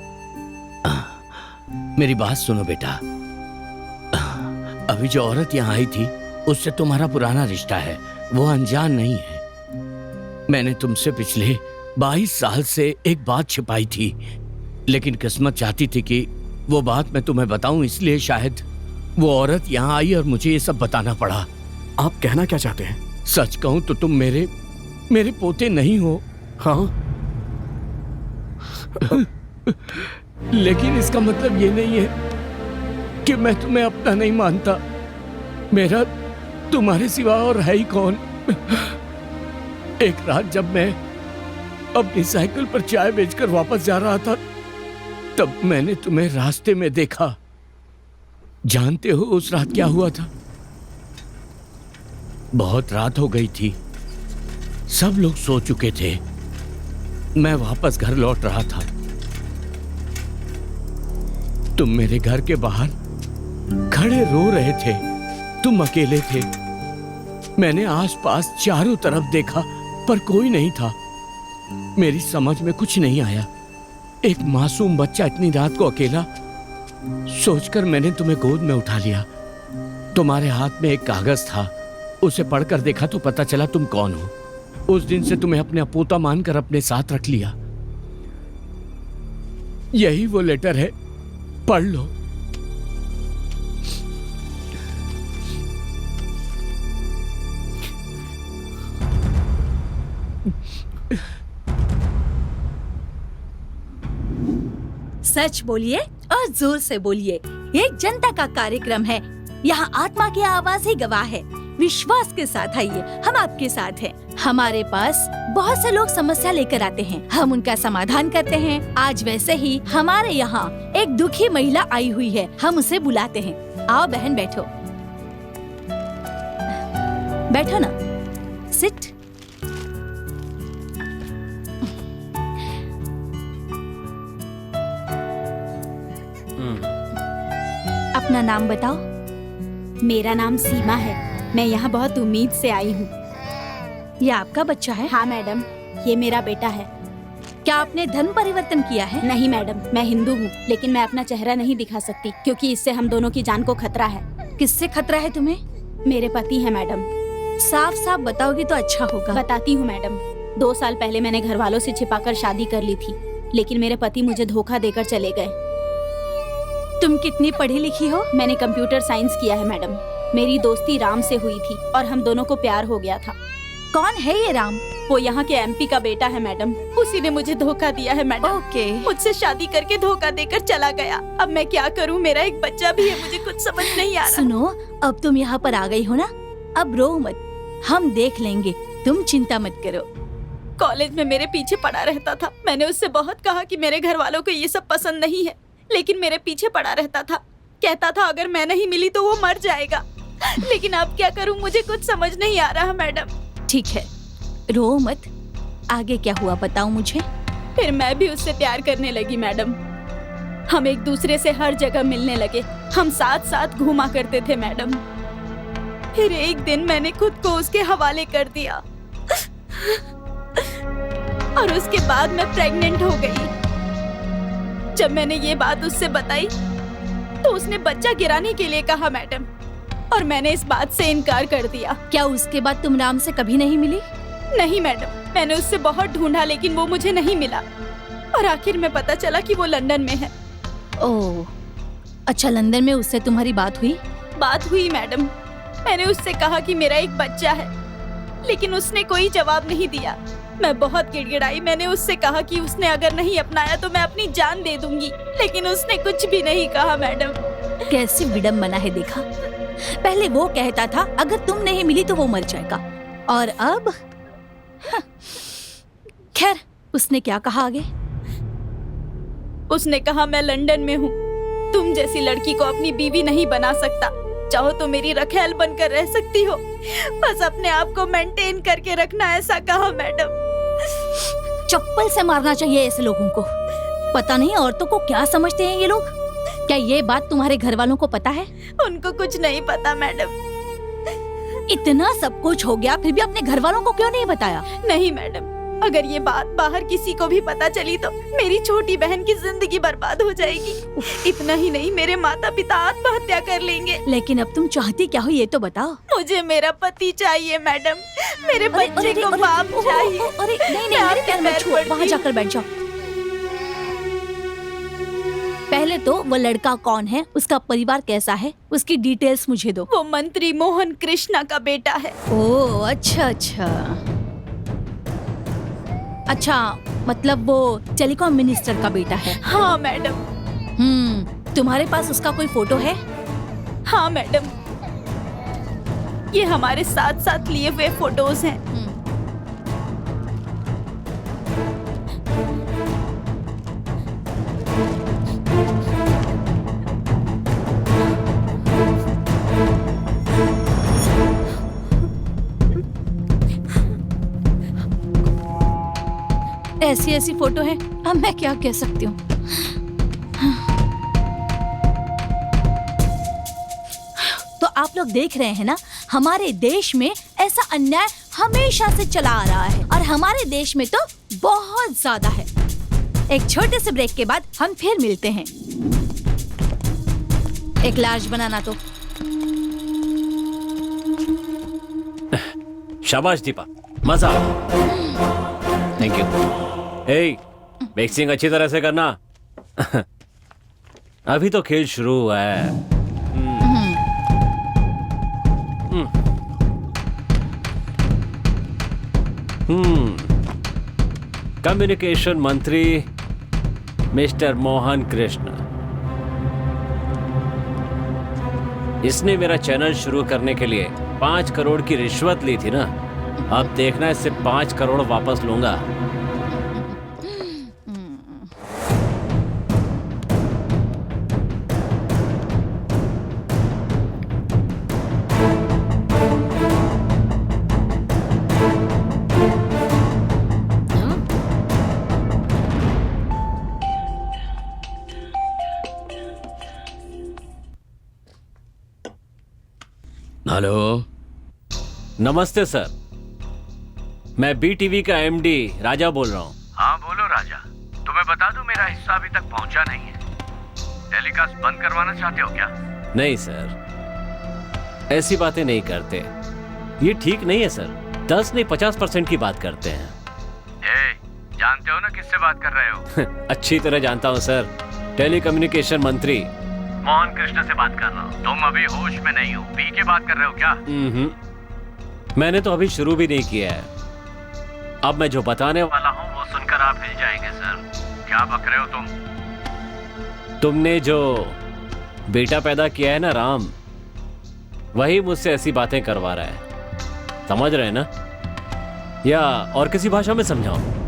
मेरी बात सुनो बेटा। अभी जो औरत यहाँ आई थी उससे तुम्हारा पुराना रिश्ता है, वो अनजान नहीं है। मैंने तुमसे पिछले 22 साल से एक बात छिपाई थी, लेकिन किस्मत चाहती थी कि वो बात मैं तुम्हें बताऊं, इसलिए शायद वो औरत यहाँ आई और मुझे ये सब बताना पड़ा। आप कहना क्या चाहते हैं? सच कहूं तो तुम मेरे पोते नहीं हो। हाँ, लेकिन इसका मतलब ये नहीं है कि मैं तुम्हें अपना नहीं मानता। मेरा तुम्हारे सिवा और है ही कौन। एक रात जब मैं अपनी साइकिल पर चाय बेचकर वापस जा रहा था, तब मैंने तुम्हें रास्ते में देखा। जानते हो उस रात क्या हुआ था? बहुत रात हो गई थी, सब लोग सो चुके थे। मैं वापस घर लौट रहा था। तुम मेरे घर के बाहर खड़े रो रहे थे। तुम अकेले थे। मैंने आसपास चारों तरफ देखा पर कोई नहीं था। मेरी समझ में कुछ नहीं आया। एक मासूम बच्चा इतनी रात को अकेला, सोचकर मैंने तुम्हें गोद में उठा लिया। तुम्हारे हाथ में एक कागज था, उसे पढ़कर देखा तो पता चला तुम कौन हो। उस दिन से तुम्हें अपने अपोता मानकर अपने साथ रख लिया। यही वो लेटर है, पढ़ लो। सच बोलिए और जोर से बोलिए। ये जनता का कार्यक्रम है, यहाँ आत्मा की आवाज ही गवाह है। विश्वास के साथ आइए, हम आपके साथ हैं। हमारे पास बहुत से लोग समस्या लेकर आते हैं, हम उनका समाधान करते हैं। आज वैसे ही हमारे यहाँ एक दुखी महिला आई हुई है, हम उसे बुलाते हैं। आओ बहन, बैठो। बैठो ना, सिट। अपना नाम बताओ। मेरा नाम सीमा है। मैं यहाँ बहुत उम्मीद से आई हूँ। ये आपका बच्चा है? हाँ मैडम, ये मेरा बेटा है। क्या आपने धर्म परिवर्तन किया है? नहीं मैडम, मैं हिंदू हूँ, लेकिन मैं अपना चेहरा नहीं दिखा सकती क्योंकि इससे हम दोनों की जान को खतरा है। किससे खतरा है तुम्हें? मेरे पति है मैडम। साफ साफ बताओगी तो अच्छा होगा। बताती हूँ मैडम। 2 साल पहले मैंने घर वालों से छिपाकर शादी कर ली थी, लेकिन मेरे पति मुझे धोखा देकर चले गए। तुम कितनी पढ़ी लिखी हो? मैंने कंप्यूटर साइंस किया है मैडम। मेरी दोस्ती राम से हुई थी और हम दोनों को प्यार हो गया था। कौन है ये राम? वो यहाँ के MP का बेटा है मैडम। उसी ने मुझे धोखा दिया है मैडम। ओके। मुझसे शादी करके धोखा देकर चला गया। अब मैं क्या करूँ? मेरा एक बच्चा भी है, मुझे कुछ समझ नहीं आ रहा। सुनो, अब तुम यहाँ पर आ गई हो ना, अब रो मत, हम देख लेंगे, तुम चिंता मत करो। कॉलेज में मेरे पीछे पड़ा रहता था। मैंने उससे बहुत कहा कि मेरे घर वालों को ये सब पसंद नहीं है, लेकिन मेरे पीछे पड़ा रहता था। कहता था अगर मैं नहीं मिली तो वो मर जाएगा। लेकिन अब क्या करूं, मुझे कुछ समझ नहीं आ रहा मैडम। ठीक है, रो मत। आगे क्या हुआ बताओ मुझे। फिर मैं भी उससे प्यार करने लगी मैडम। हम एक दूसरे से हर जगह मिलने लगे। हम साथ साथ घूमा करते थे मैडम। फिर एक दिन मैंने खुद को उसके हवाले कर दिया। और उसके बाद मैं प्रेग्नेंट हो गई। जब मैंने ये बात उससे बताई तो उसने बच्चा गिराने के लिए कहा मैडम, और मैंने इस बात से इनकार कर दिया। क्या उसके बाद तुम राम से कभी नहीं मिली? नहीं मैडम, मैंने उससे बहुत ढूंढा लेकिन वो मुझे नहीं मिला, और आखिर में पता चला कि वो लंदन में है। ओह, अच्छा, लंदन में उससे तुम्हारी बात हुई? बात हुई मैडम, मैंने उससे कहा कि मेरा एक बच्चा है, लेकिन उसने कोई जवाब नहीं दिया। मैं बहुत गिड़गिड़ाई। मैंने उससे कहा कि उसने अगर नहीं अपनाया तो मैं अपनी जान दे दूंगी, लेकिन उसने कुछ भी नहीं कहा मैडम। कैसी विडम्बना है, देखा? पहले वो कहता था अगर तुम नहीं मिली तो वो मर जाएगा, और अब खैर, उसने क्या कहा आगे? उसने कहा मैं लंदन में हूँ, तुम जैसी लड़की को अपनी बीवी नहीं बना सकता, चाहो तो मेरी रखैल बनकर रह सकती हो, बस अपने आप को मेंटेन करके रखना, ऐसा कहा मैडम। चप्पल से मारना चाहिए ऐसे लोगों को। पता नहीं औरतों को क्या समझते हैं ये लोग। क्या ये बात तुम्हारे घर वालों को पता है? उनको कुछ नहीं पता मैडम। इतना सब कुछ हो गया फिर भी अपने घर वालों को क्यों नहीं बताया? नहीं मैडम, अगर ये बात बाहर किसी को भी पता चली तो मेरी छोटी बहन की जिंदगी बर्बाद हो जाएगी। इतना ही नहीं, मेरे माता पिता आत्महत्या कर लेंगे। लेकिन अब तुम चाहती क्या हो ये तो बताओ। मुझे मेरा पति चाहिए मैडम, मेरे बच्चे को बाप चाहिए। अरे नहीं नहीं, मेरे पैर मत छुओ, वहाँ जाकर बैठ जाओ। पहले तो वो लड़का कौन है, उसका परिवार कैसा है, उसकी डिटेल्स मुझे दो। वो मंत्री मोहन कृष्णा का बेटा है। ओह, अच्छा अच्छा अच्छा, मतलब वो टेलीकॉम मिनिस्टर का बेटा है। हाँ मैडम। तुम्हारे पास उसका कोई फोटो है? हाँ मैडम, ये हमारे साथ साथ लिए हुए फोटोज हैं। ऐसी ऐसी फोटो है, अब मैं क्या कह सकती हूँ। तो आप लोग देख रहे हैं ना, हमारे देश में ऐसा अन्याय हमेशा से चला आ रहा है, और हमारे देश में तो बहुत ज्यादा है। एक छोटे से ब्रेक के बाद हम फिर मिलते हैं। एक लार्ज बनाना तो। शाबाश दीपा, मजा आया। Thank you. ए, मिक्सिंग अच्छी तरह से करना। अभी तो खेल शुरू हुआ है। कम्युनिकेशन मंत्री मिस्टर मोहन कृष्ण, इसने मेरा चैनल शुरू करने के लिए 5 करोड़ की रिश्वत ली थी ना। अब देखना, इससे 5 करोड़ वापस लूंगा। हेलो, नमस्ते सर, मैं BTV का MD राजा बोल रहा हूँ। हाँ बोलो राजा, तुम्हें बता दूं मेरा हिस्सा अभी तक पहुंचा नहीं है। टेलीकास्ट बंद करवाना चाहते हो क्या? नहीं सर, ऐसी बातें नहीं करते, ये ठीक नहीं है सर। 10 नहीं 50% की बात करते हैं। जानते हो ना किससे बात कर रहे हो? अच्छी तरह जानता हूँ सर, टेलीकम्युनिकेशन मंत्री मोहन कृष्ण से बात कर रहा हूँ। तुम अभी होश में नहीं हो, पी के बात कर रहे हो क्या? मैंने तो अभी शुरू भी नहीं किया है। अब मैं जो बताने वाला हूँ वो सुनकर आप हिल जाएंगे सर। क्या बक रहे हो तुम? तुमने जो बेटा पैदा किया है ना राम, वही मुझसे ऐसी बातें करवा रहा है। समझ रहे हैं ना? या और किसी भाषा में समझाऊं?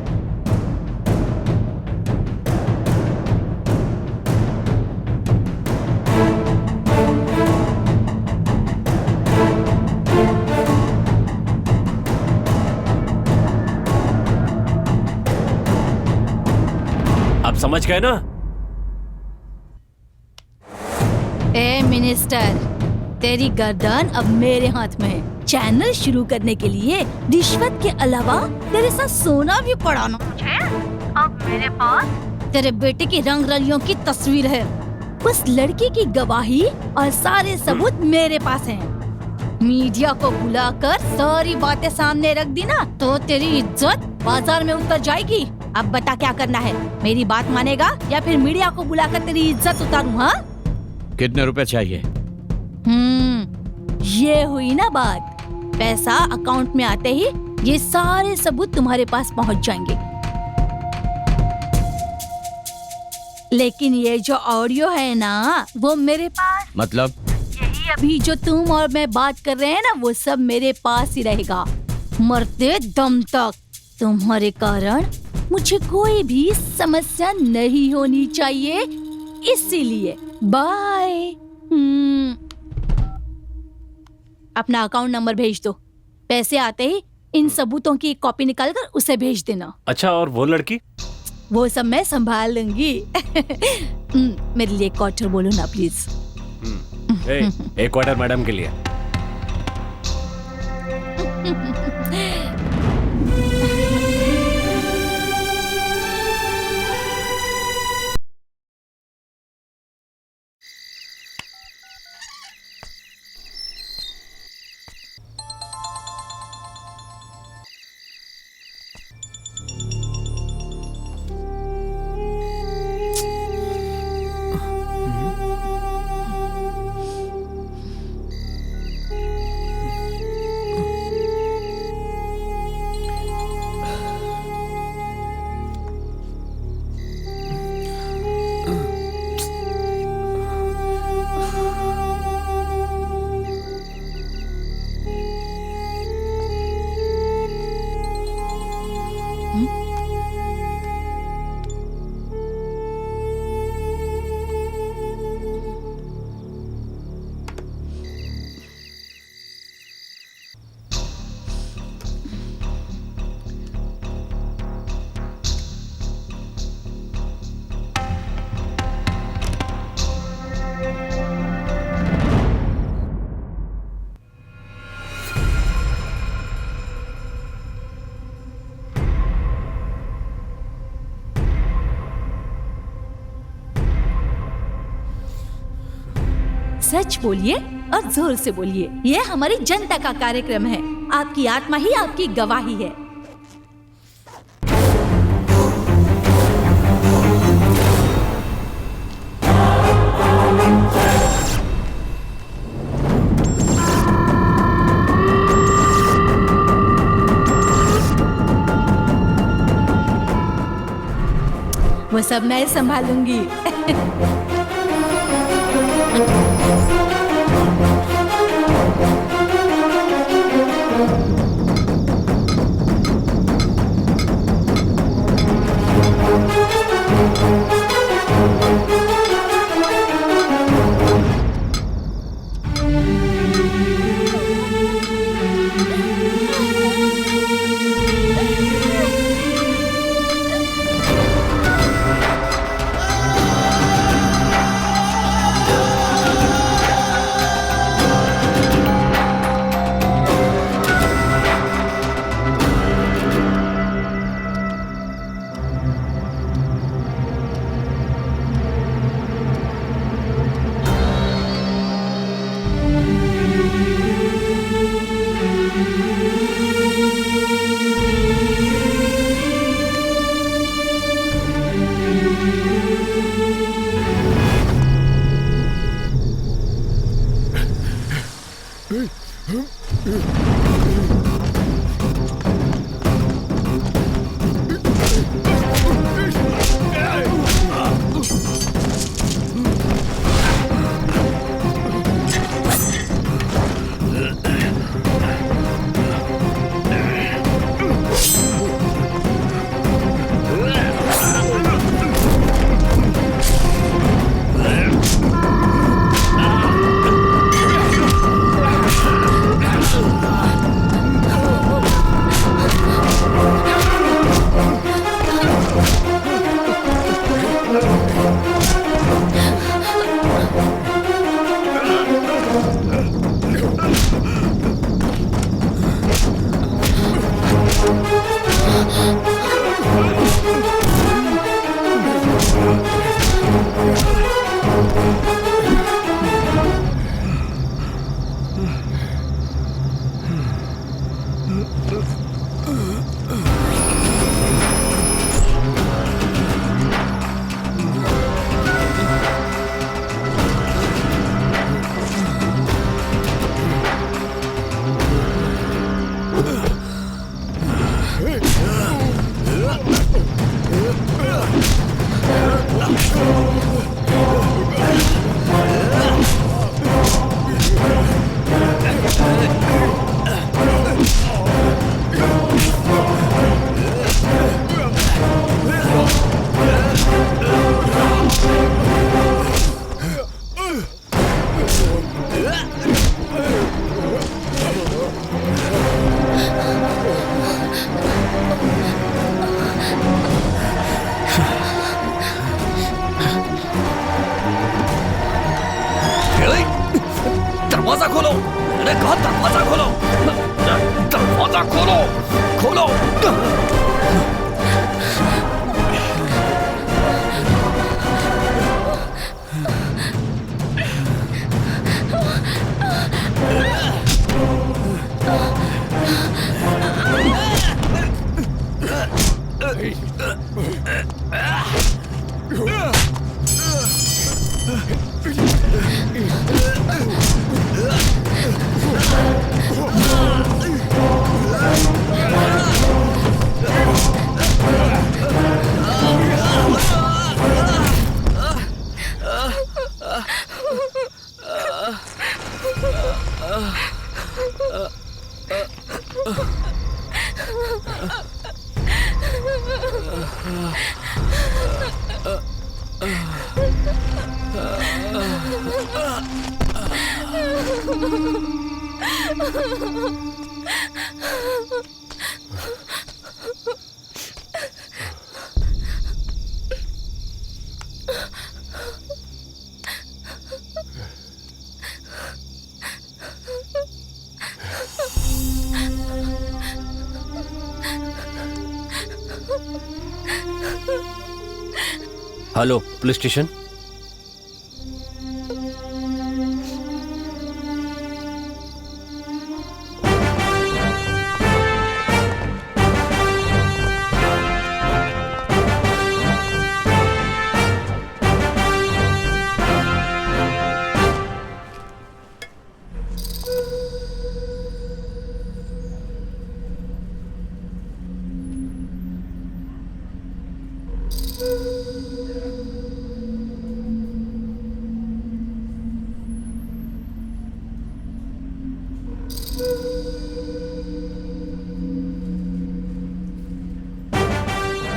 आप समझ गए ना? ए मिनिस्टर, तेरी गर्दन अब मेरे हाथ में है। चैनल शुरू करने के लिए रिश्वत के अलावा तेरे साथ सोना भी पड़ा ना मुझे। अब मेरे पास तेरे बेटे की रंग रलियों की तस्वीर है। उस लड़की की गवाही और सारे सबूत मेरे पास हैं। मीडिया को बुलाकर सारी बातें सामने रख दी ना तो तेरी इज्जत बाजार में उतर जाएगी। अब बता क्या करना है, मेरी बात मानेगा या फिर मीडिया को बुलाकर तेरी इज्जत उतारूं? हाँ, कितने रुपए चाहिए? ये हुई ना बात। पैसा अकाउंट में आते ही ये सारे सबूत तुम्हारे पास पहुंच जाएंगे। लेकिन ये जो ऑडियो है ना वो मेरे पास, मतलब? यही अभी जो तुम और मैं बात कर रहे हैं ना वो सब मेरे पास ही रहेगा मरते दम तक। तुम्हारे कारण मुझे कोई भी समस्या नहीं होनी चाहिए, इसीलिए बाय। अपना अकाउंट नंबर भेज दो। पैसे आते ही इन सबूतों की एक कॉपी निकालकर उसे भेज देना। अच्छा, और वो लड़की? वो सब मैं संभाल लूंगी। मेरे लिए एक क्वार्टर बोलो ना प्लीज। एक क्वार्टर मैडम के लिए। सच बोलिए और जोर से बोलिए। ये हमारी जनता का कार्यक्रम है। आपकी आत्मा ही आपकी गवाही है। वो सब मैं संभालूंगी। दरवाजा खोलो, मैंने कहा दरवाजा खोलो, दरवाजा खोलो, खोलो। Hello, police station.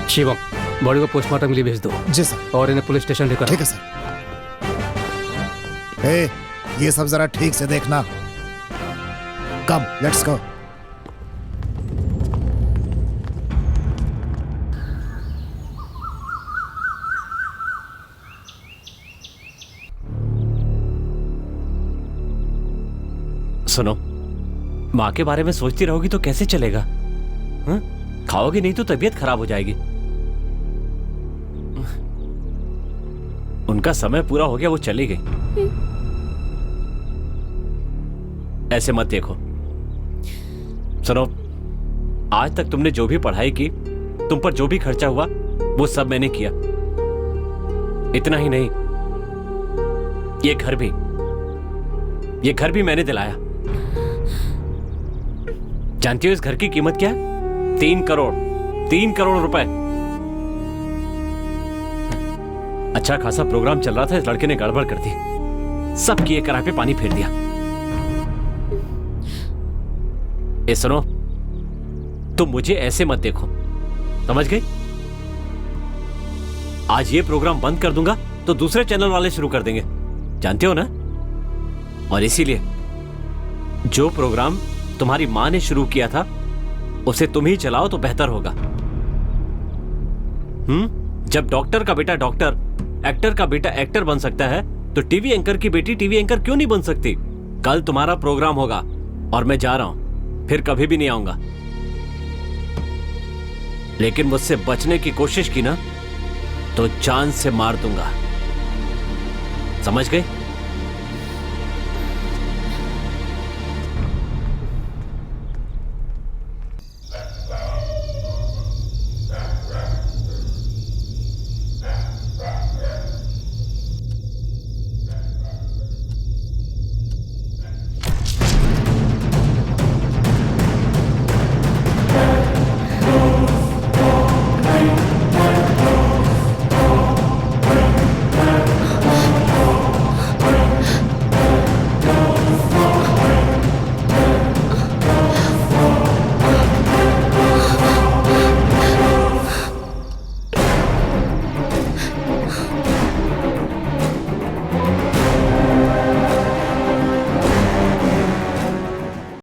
Shivam, body को पोस्टमार्टम के लिए भेज दो। जी सर। और इन्हें पुलिस स्टेशन लेकर ठीक है सर। ये सब जरा ठीक से देखना। कम, लेट्स गो। सुनो, माँ के बारे में सोचती रहोगी तो कैसे चलेगा? हाँ? खाओगी नहीं तो तबीयत खराब हो जाएगी। उनका समय पूरा हो गया, वो चली गई। ऐसे मत देखो। सुनो, आज तक तुमने जो भी पढ़ाई की, तुम पर जो भी खर्चा हुआ, वो सब मैंने किया। इतना ही नहीं, ये घर भी मैंने दिलाया। जानती हो इस घर की कीमत क्या है? 3 करोड़ रुपए। अच्छा खासा प्रोग्राम चल रहा था, इस लड़के ने गड़बड़ कर दी, सब किए कराए पे पानी फेर दिया। ए सुनो, तुम मुझे ऐसे मत देखो, समझ गई? आज ये प्रोग्राम बंद कर दूंगा तो दूसरे चैनल वाले शुरू कर देंगे, जानते हो ना? और इसीलिए जो प्रोग्राम तुम्हारी मां ने शुरू किया था उसे तुम ही चलाओ तो बेहतर होगा। जब डॉक्टर का बेटा डॉक्टर, एक्टर का बेटा एक्टर बन सकता है, तो टीवी एंकर की बेटी टीवी एंकर क्यों नहीं बन सकती? कल तुम्हारा प्रोग्राम होगा और मैं जा रहा हूं, फिर कभी भी नहीं आऊंगा। लेकिन मुझसे बचने की कोशिश की ना तो जान से मार दूंगा, समझ गए?